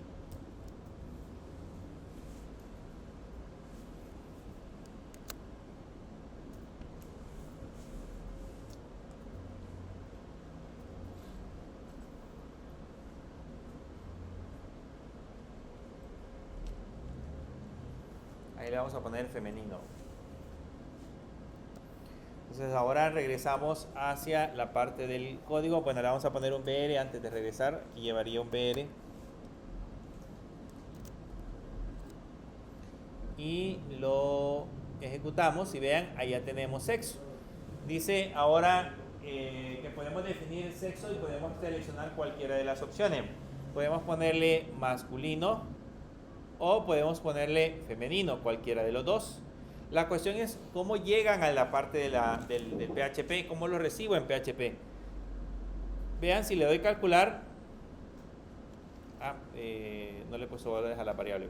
Ahí le vamos a poner femenino. Entonces ahora regresamos hacia la parte del código. Bueno, le vamos a poner un BR antes de regresar. Y llevaría un BR. Y lo ejecutamos y vean, ahí ya tenemos sexo. Dice ahora que podemos definir el sexo y podemos seleccionar cualquiera de las opciones. Podemos ponerle masculino o podemos ponerle femenino, cualquiera de los dos. La cuestión es cómo llegan a la parte de del PHP, cómo lo recibo en PHP. Vean, si le doy calcular, no le he puesto valores a la variable.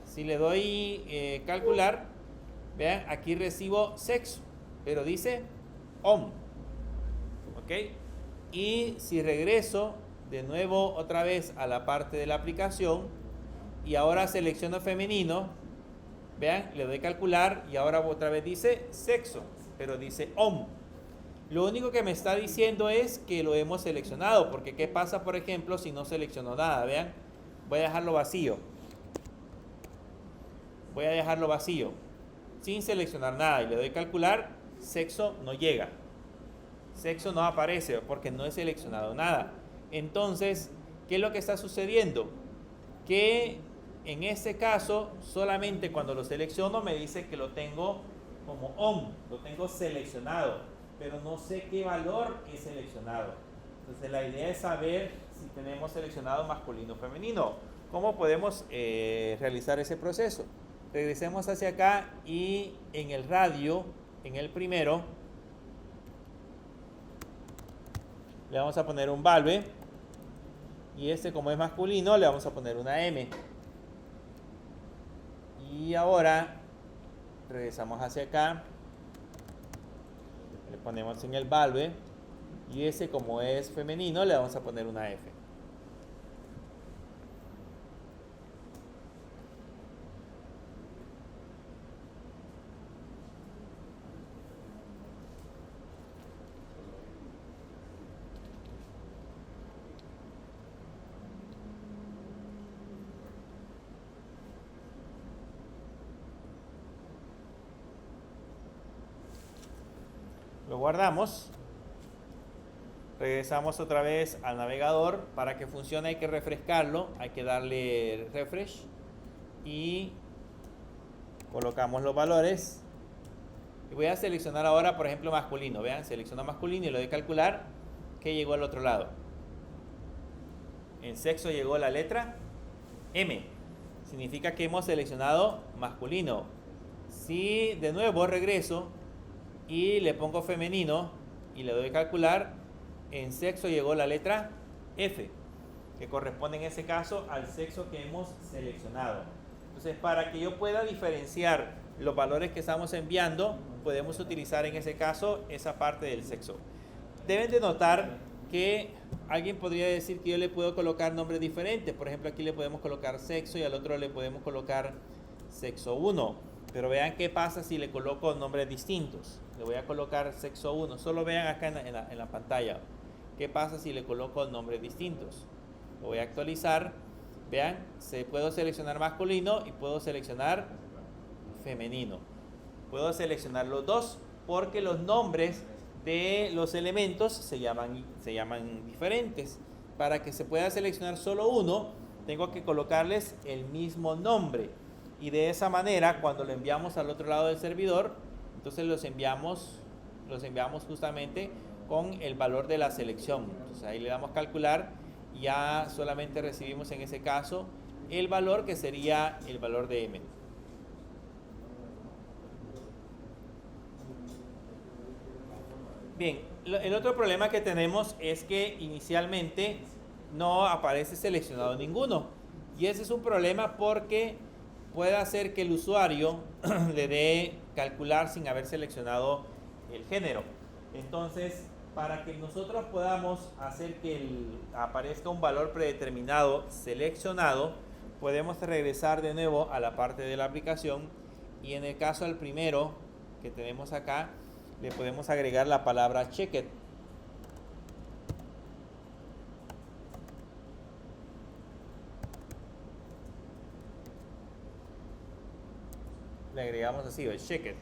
Si le doy calcular, vean, aquí recibo sexo, pero dice OM. ¿Ok? Y si regreso de nuevo otra vez a la parte de la aplicación y ahora selecciono femenino, vean, le doy calcular y ahora otra vez dice sexo, pero dice OM. Lo único que me está diciendo es que lo hemos seleccionado, porque ¿qué pasa, por ejemplo, si no selecciono nada? Vean, voy a dejarlo vacío. Voy a dejarlo vacío, sin seleccionar nada, y le doy calcular, sexo no llega. Sexo no aparece porque no he seleccionado nada. Entonces, ¿qué es lo que está sucediendo? Que en este caso, solamente cuando lo selecciono me dice que lo tengo como ON, lo tengo seleccionado, pero no sé qué valor he seleccionado. Entonces, la idea es saber si tenemos seleccionado masculino o femenino. ¿Cómo podemos realizar ese proceso? Regresemos hacia acá y en el radio, en el primero, le vamos a poner un valve y este, como es masculino, le vamos a poner una M. Y ahora regresamos hacia acá, le ponemos en el valve y ese, como es femenino, le vamos a poner una F. Lo guardamos, regresamos otra vez al navegador. Para que funcione hay que refrescarlo, hay que darle refresh y colocamos los valores. Y voy a seleccionar ahora, por ejemplo, masculino. Vean, selecciono masculino y le doy calcular, que llegó al otro lado. En sexo llegó la letra M, significa que hemos seleccionado masculino. Si de nuevo regreso y le pongo femenino y le doy calcular, en sexo llegó la letra F, que corresponde en ese caso al sexo que hemos seleccionado. Entonces, para que yo pueda diferenciar los valores que estamos enviando, podemos utilizar en ese caso esa parte del sexo. Deben de notar que alguien podría decir que yo le puedo colocar nombres diferentes. Por ejemplo, aquí le podemos colocar sexo y al otro le podemos colocar sexo 1. Pero vean qué pasa si le coloco nombres distintos. Le voy a colocar sexo 1. Solo vean acá en la pantalla. ¿Qué pasa si le coloco nombres distintos? Lo voy a actualizar. Vean, puedo seleccionar masculino y puedo seleccionar femenino. Puedo seleccionar los dos porque los nombres de los elementos se llaman diferentes. Para que se pueda seleccionar solo uno, tengo que colocarles el mismo nombre. Y de esa manera, cuando lo enviamos al otro lado del servidor, entonces los enviamos justamente con el valor de la selección. Entonces ahí le damos calcular y ya solamente recibimos en ese caso el valor que sería el valor de M. Bien, el otro problema que tenemos es que inicialmente no aparece seleccionado ninguno. Y ese es un problema porque puede hacer que el usuario le dé calcular sin haber seleccionado el género. Entonces, para que nosotros podamos hacer que aparezca un valor predeterminado seleccionado, podemos regresar de nuevo a la parte de la aplicación y en el caso del primero que tenemos acá, le podemos agregar la palabra checked. Le agregamos así, el checked.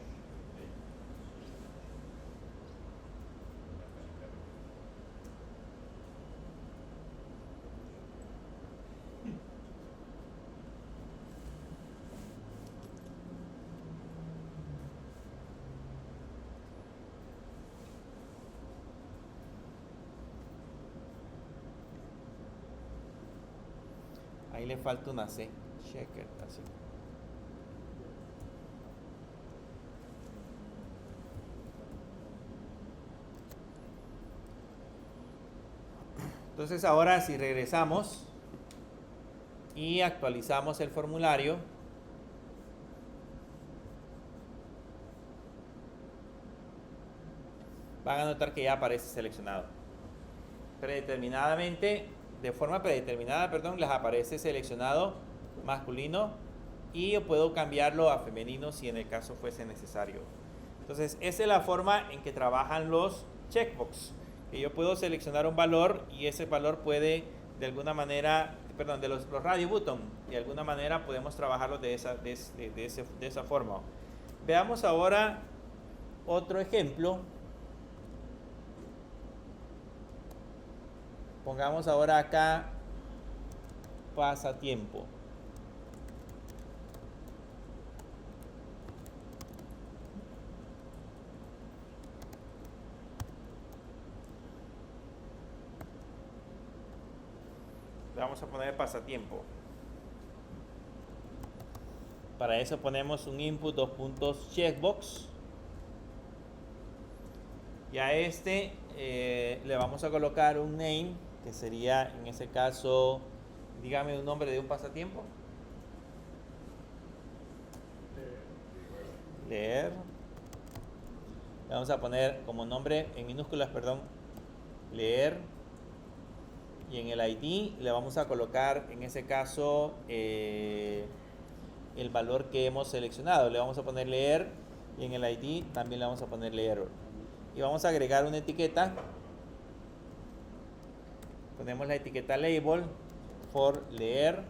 Ahí le falta una C. Checked, así. Entonces ahora si regresamos y actualizamos el formulario, van a notar que ya aparece seleccionado. Predeterminadamente, de forma predeterminada, perdón, les aparece seleccionado masculino y yo puedo cambiarlo a femenino si en el caso fuese necesario. Entonces, esa es la forma en que trabajan los checkbox. Que yo puedo seleccionar un valor y ese valor puede de alguna manera, perdón, de los radio button, de alguna manera podemos trabajarlo de esa forma. Veamos ahora otro ejemplo. Pongamos ahora acá pasatiempo. Le vamos a poner pasatiempo. Para eso ponemos un input, dos puntos, checkbox. Y a este le vamos a colocar un name, que sería en ese caso, dígame un nombre de un pasatiempo. Leer. Le vamos a poner como nombre en minúsculas, perdón, leer. Y en el ID le vamos a colocar en ese caso el valor que hemos seleccionado. Le vamos a poner leer y en el ID también le vamos a poner leer. Y vamos a agregar una etiqueta. Ponemos la etiqueta label for leer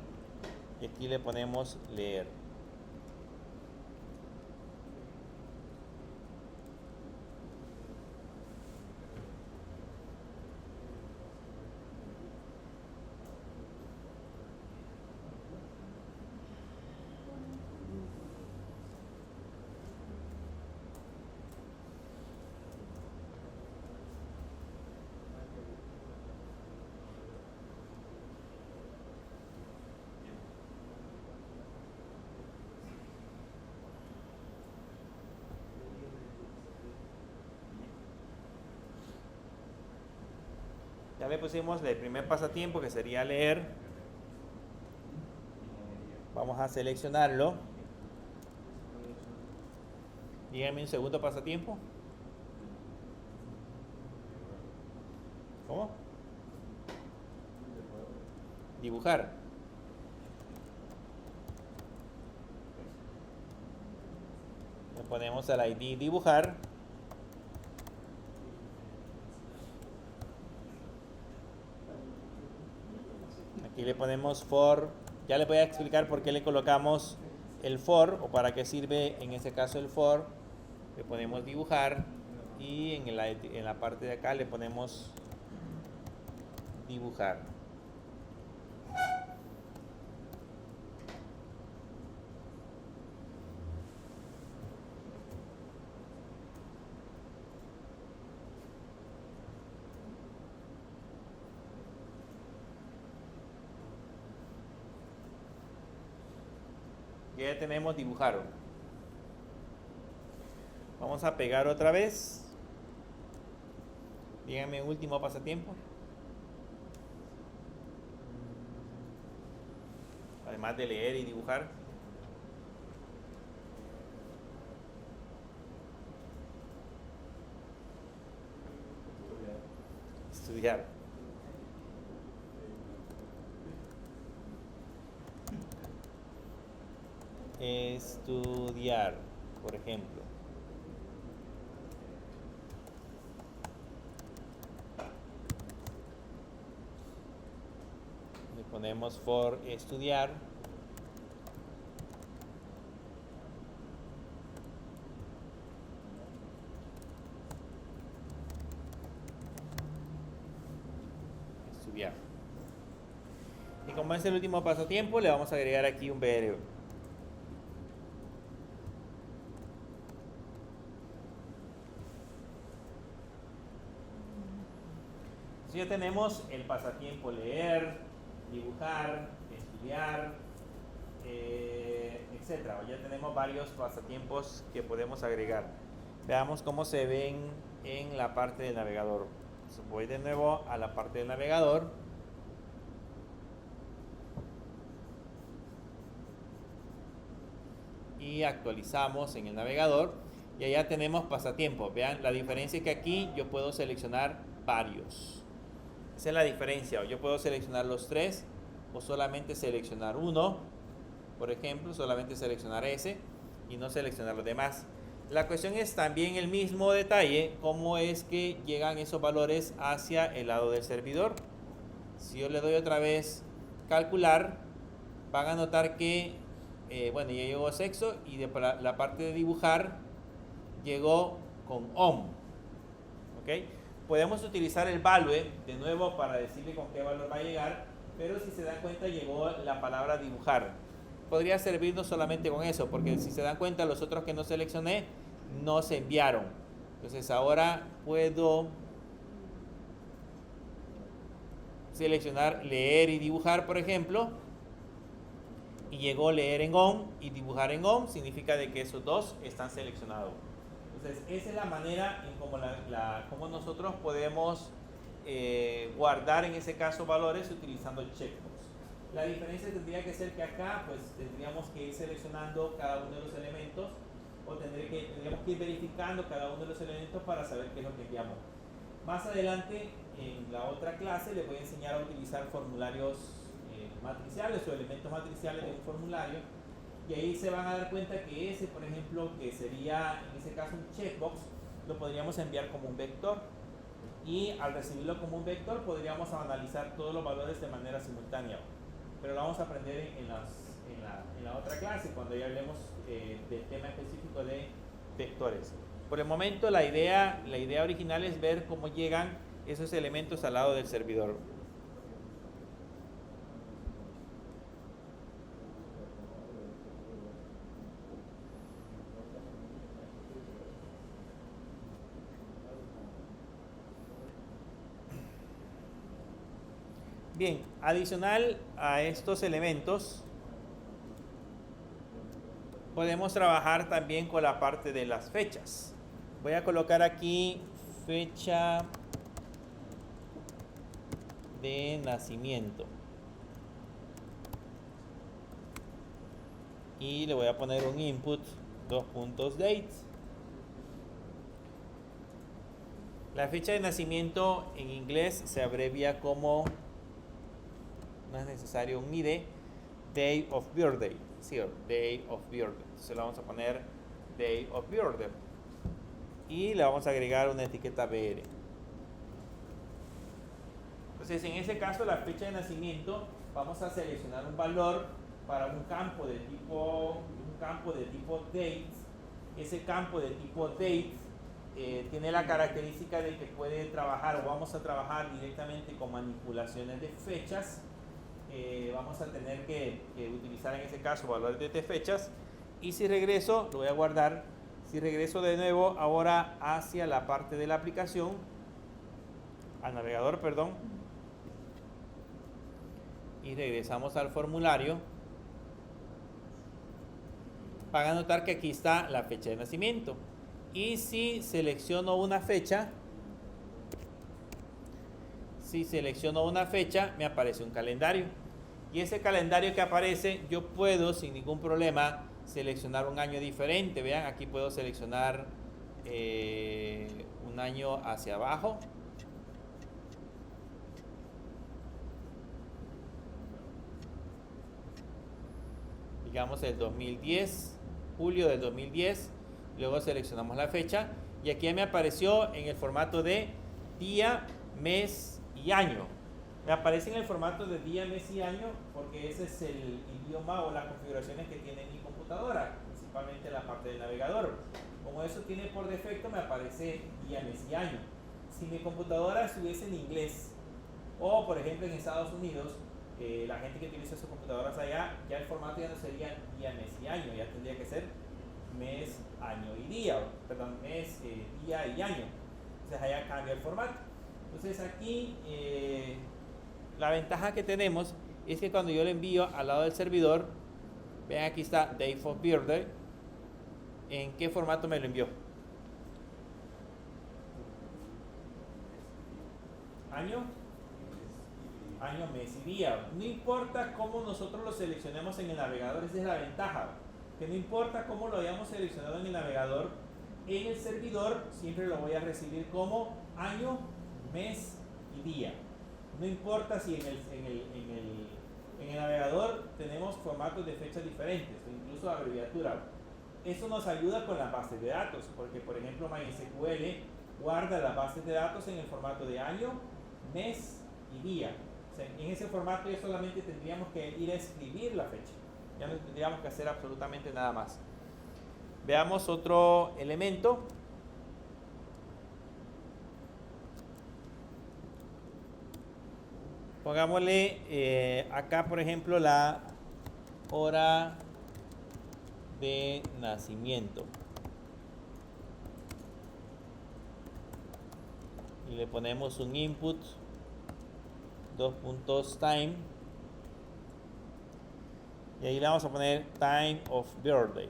y aquí le ponemos leer. Ya le pusimos el primer pasatiempo que sería leer. Vamos a seleccionarlo. Díganme un segundo pasatiempo. ¿Cómo? Dibujar. Le ponemos al ID dibujar. Aquí le ponemos for. Ya les voy a explicar por qué le colocamos el for o para qué sirve en ese caso el for. Le ponemos dibujar y en la parte de acá le ponemos dibujar. Ya tenemos dibujar. Vamos a pegar otra vez. Díganme un último pasatiempo. Además de leer y dibujar. Estudiar. Estudiar, por ejemplo. Le ponemos for estudiar. Estudiar. Y como es el último pasatiempo, le vamos a agregar aquí un verbo. Ya tenemos el pasatiempo leer, dibujar, estudiar, etc. Ya tenemos varios pasatiempos que podemos agregar. Veamos cómo se ven en la parte del navegador. Voy de nuevo a la parte del navegador. Y actualizamos en el navegador. Y allá tenemos pasatiempos. Vean, la diferencia es que aquí yo puedo seleccionar varios. Esa es la diferencia. Yo puedo seleccionar los tres o solamente seleccionar uno. Por ejemplo, solamente seleccionar ese y no seleccionar los demás. La cuestión es también el mismo detalle, cómo es que llegan esos valores hacia el lado del servidor. Si yo le doy otra vez calcular, van a notar que, bueno, ya llegó sexo y de la parte de dibujar llegó con OM. ¿Ok? Podemos utilizar el value de nuevo para decirle con qué valor va a llegar, pero si se dan cuenta llegó la palabra dibujar. Podría servirnos solamente con eso, porque si se dan cuenta los otros que no seleccioné no se enviaron. Entonces ahora puedo seleccionar leer y dibujar, por ejemplo, y llegó leer en ON y dibujar en ON, significa de que esos dos están seleccionados. Entonces, esa es la manera en cómo nosotros podemos guardar en ese caso valores utilizando el checkbox. La diferencia tendría que ser que acá pues tendríamos que ir seleccionando cada uno de los elementos o tendríamos que ir verificando cada uno de los elementos para saber qué es lo que enviamos. Más adelante en la otra clase les voy a enseñar a utilizar formularios matriciales o elementos matriciales de un formulario. Y ahí se van a dar cuenta que ese, por ejemplo, que sería en ese caso un checkbox, lo podríamos enviar como un vector. Y al recibirlo como un vector, podríamos analizar todos los valores de manera simultánea. Pero lo vamos a aprender en la otra clase, cuando ya hablemos del tema específico de vectores. Por el momento, la idea original es ver cómo llegan esos elementos al lado del servidor. Bien, adicional a estos elementos, podemos trabajar también con la parte de las fechas. Voy a colocar aquí fecha de nacimiento. Y le voy a poner un input, date. La fecha de nacimiento en inglés se abrevia como, no es necesario un IDE, day of birthday. Sí, day of birthday. Entonces le vamos a poner day of birthday. Y le vamos a agregar una etiqueta BR. Entonces en ese caso la fecha de nacimiento vamos a seleccionar un valor para un campo de tipo date. Ese campo de tipo date tiene la característica de que puede trabajar o vamos a trabajar directamente con manipulaciones de fechas. Vamos a tener que utilizar en ese caso valores de fechas. Y si regreso, lo voy a guardar. Si regreso de nuevo ahora hacia la parte de la aplicación, al navegador, perdón, y regresamos al formulario, van a notar que aquí está la fecha de nacimiento. Y si selecciono una fecha, si selecciono una fecha, me aparece un calendario. Y ese calendario que aparece, yo puedo sin ningún problema seleccionar un año diferente. Vean, aquí puedo seleccionar un año hacia abajo. Digamos el 2010, julio del 2010. Luego seleccionamos la fecha. Y aquí me apareció en el formato de día, mes y año. Me aparece en el formato de día, mes y año porque ese es el idioma o las configuraciones que tiene mi computadora, principalmente la parte del navegador. Como eso tiene por defecto, me aparece día, mes y año. Si mi computadora estuviese en inglés o, por ejemplo, en Estados Unidos, la gente que utiliza sus computadoras allá, ya el formato ya no sería día, mes y año, ya tendría que ser mes, año y día, perdón, mes, día y año. Entonces allá cambia el formato. Entonces aquí la ventaja que tenemos es que cuando yo le envío al lado del servidor, vean aquí está Date of Birthday, ¿en qué formato me lo envió? Año, mes y día. No importa cómo nosotros lo seleccionemos en el navegador, esa es la ventaja. Que no importa cómo lo hayamos seleccionado en el navegador, en el servidor siempre lo voy a recibir como año, mes y día. No importa si en el navegador tenemos formatos de fechas diferentes o incluso abreviatura. Eso nos ayuda con las bases de datos, porque por ejemplo MySQL guarda las bases de datos en el formato de año, mes y día. O sea, en ese formato ya solamente tendríamos que ir a escribir la fecha. Ya no tendríamos que hacer absolutamente nada más. Veamos otro elemento. Pongámosle acá, por ejemplo, la hora de nacimiento. Y le ponemos un input, 2 puntos time. Y ahí le vamos a poner time of birthday.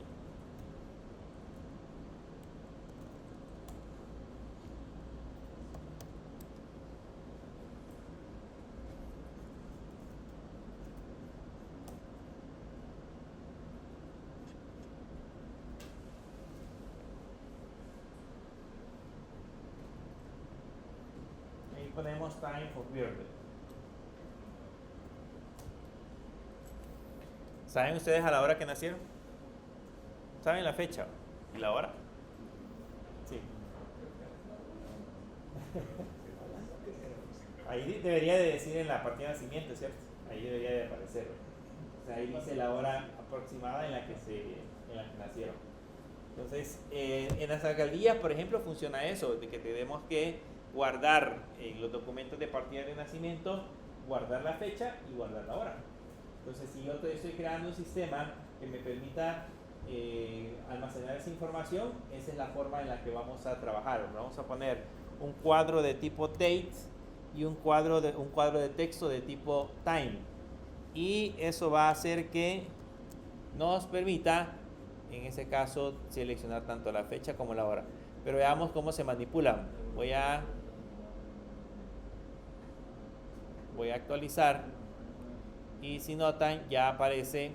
Ahí ponemos time of birthday. ¿Saben ustedes a la hora que nacieron? ¿Saben la fecha y la hora? Sí. Ahí debería de decir en la partida de nacimiento, ¿cierto? Ahí debería de aparecer. O sea, ahí dice la hora aproximada en la que nacieron. Entonces, en las alcaldías, por ejemplo, funciona eso, de que tenemos que guardar en los documentos de partida de nacimiento, guardar la fecha y guardar la hora. Entonces, si yo estoy creando un sistema que me permita almacenar esa información, esa es la forma en la que vamos a trabajar. Vamos a poner un cuadro de tipo date y un cuadro de texto de tipo time. Y eso va a hacer que nos permita, en ese caso, seleccionar tanto la fecha como la hora. Pero veamos cómo se manipulan. Voy a actualizar. Y si notan, ya aparece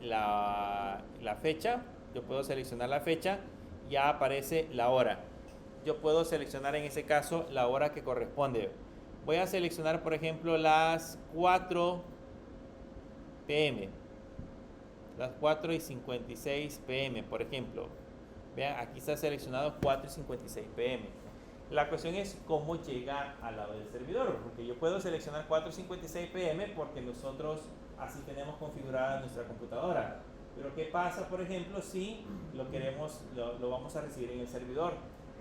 la fecha. Yo puedo seleccionar la fecha. Ya aparece la hora. Yo puedo seleccionar en ese caso la hora que corresponde. Voy a seleccionar, por ejemplo, las 4 p.m. Las 4:56 p.m., por ejemplo. Vean, aquí está seleccionado 4:56 p.m. La cuestión es cómo llega al lado del servidor, porque yo puedo seleccionar 4:56 p.m. porque nosotros así tenemos configurada nuestra computadora. Pero ¿qué pasa, por ejemplo, si lo vamos a recibir en el servidor?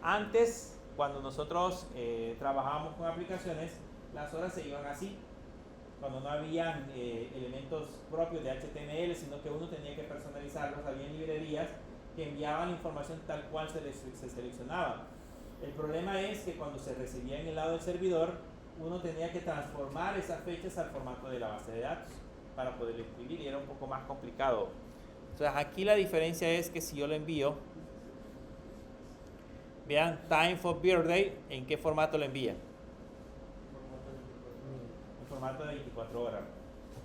Antes, cuando nosotros trabajábamos con aplicaciones, las horas se iban así. Cuando no habían elementos propios de HTML, sino que uno tenía que personalizarlos, había librerías que enviaban información tal cual se seleccionaba. El problema es que cuando se recibía en el lado del servidor, uno tenía que transformar esas fechas al formato de la base de datos para poder escribir y era un poco más complicado. Entonces aquí la diferencia es que si yo lo envío Vean, time for birthday, ¿en qué formato lo envía? En formato de 24 horas.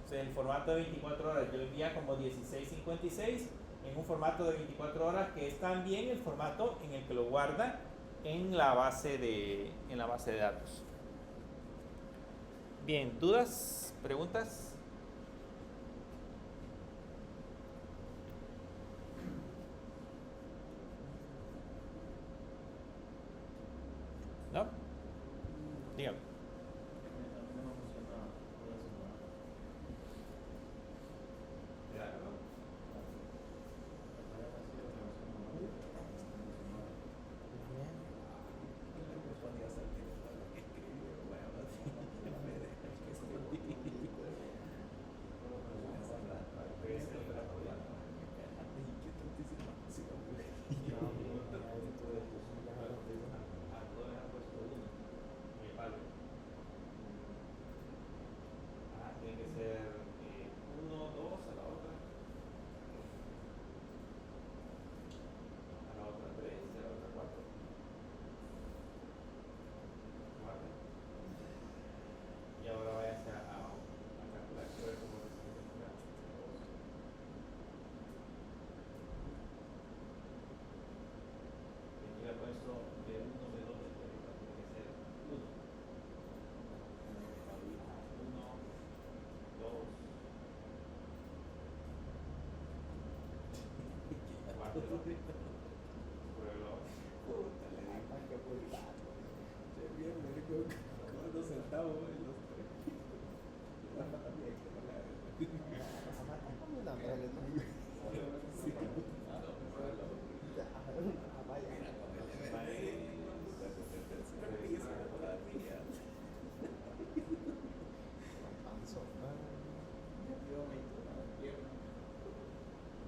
O sea, el formato de 24 horas yo lo envía como 1656 en un formato de 24 horas que es también el formato en el que lo guarda en la base de datos. Bien, ¿dudas? ¿Preguntas? ¿No? Dígame. Tiene que ser 1, 2 a la otra. A la otra 3 y a la otra 4. Vale. Y ahora váyase a calcular que ver cómo es el calcular. Aquí le he puesto de 1, de 2, de 3, tiene que ser 1. 1, 2, 4. Pruébalo.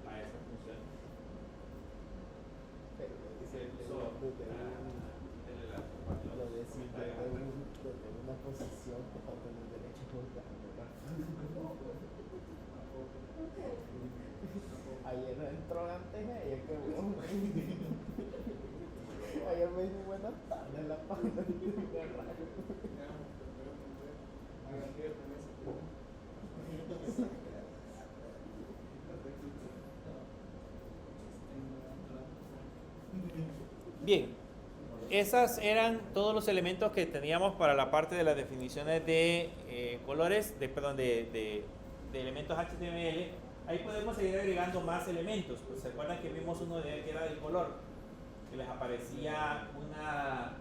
A esa función. Lo de si desde una posición que para tener derecho a votar. Ayer entró antes ella, que bueno. Ayer me dijo buenas tardes la pana. Bien, esas eran todos los elementos que teníamos para la parte de las definiciones de colores, de elementos HTML. Ahí podemos seguir agregando más elementos. Pues se acuerdan que vimos uno de que era del color, que les aparecía una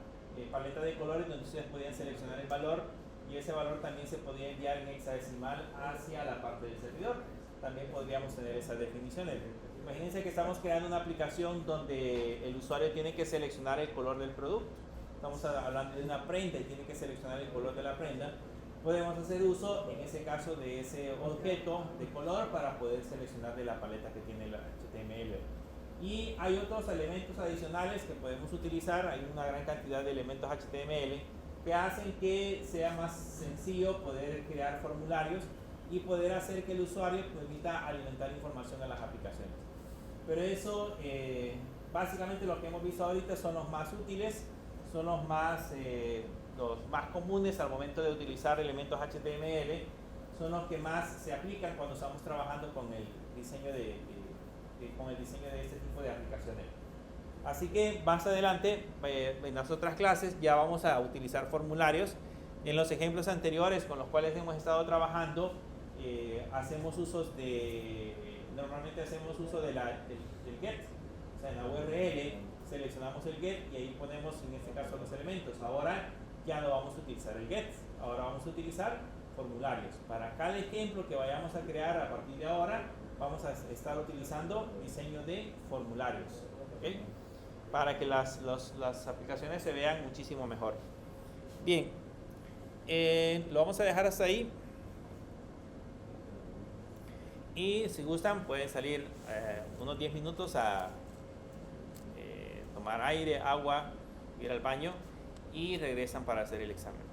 paleta de colores donde ustedes podían seleccionar el valor y ese valor también se podía enviar en hexadecimal hacia la parte del servidor. También podríamos tener esas definiciones. Imagínense que estamos creando una aplicación donde el usuario tiene que seleccionar el color del producto. Estamos hablando de una prenda y tiene que seleccionar el color de la prenda. Podemos hacer uso, en ese caso, de ese objeto de color para poder seleccionar de la paleta que tiene el HTML. Y hay otros elementos adicionales que podemos utilizar. Hay una gran cantidad de elementos HTML que hacen que sea más sencillo poder crear formularios y poder hacer que el usuario permita alimentar información a las aplicaciones. Pero eso, básicamente lo que hemos visto ahorita son los más útiles, son los más comunes al momento de utilizar elementos HTML, son los que más se aplican cuando estamos trabajando con el diseño de este tipo de aplicaciones. Así que más adelante, en las otras clases, ya vamos a utilizar formularios. En los ejemplos anteriores con los cuales hemos estado trabajando, normalmente hacemos uso del get. O sea, en la URL seleccionamos el get y ahí ponemos en este caso los elementos. Ahora ya no vamos a utilizar el get, ahora vamos a utilizar formularios. Para cada ejemplo que vayamos a crear a partir de ahora, vamos a estar utilizando diseño de formularios, ¿okay? Para que las aplicaciones se vean muchísimo mejor. Bien, lo vamos a dejar hasta ahí. Y si gustan pueden salir unos 10 minutos a tomar aire, agua, ir al baño y regresan para hacer el examen.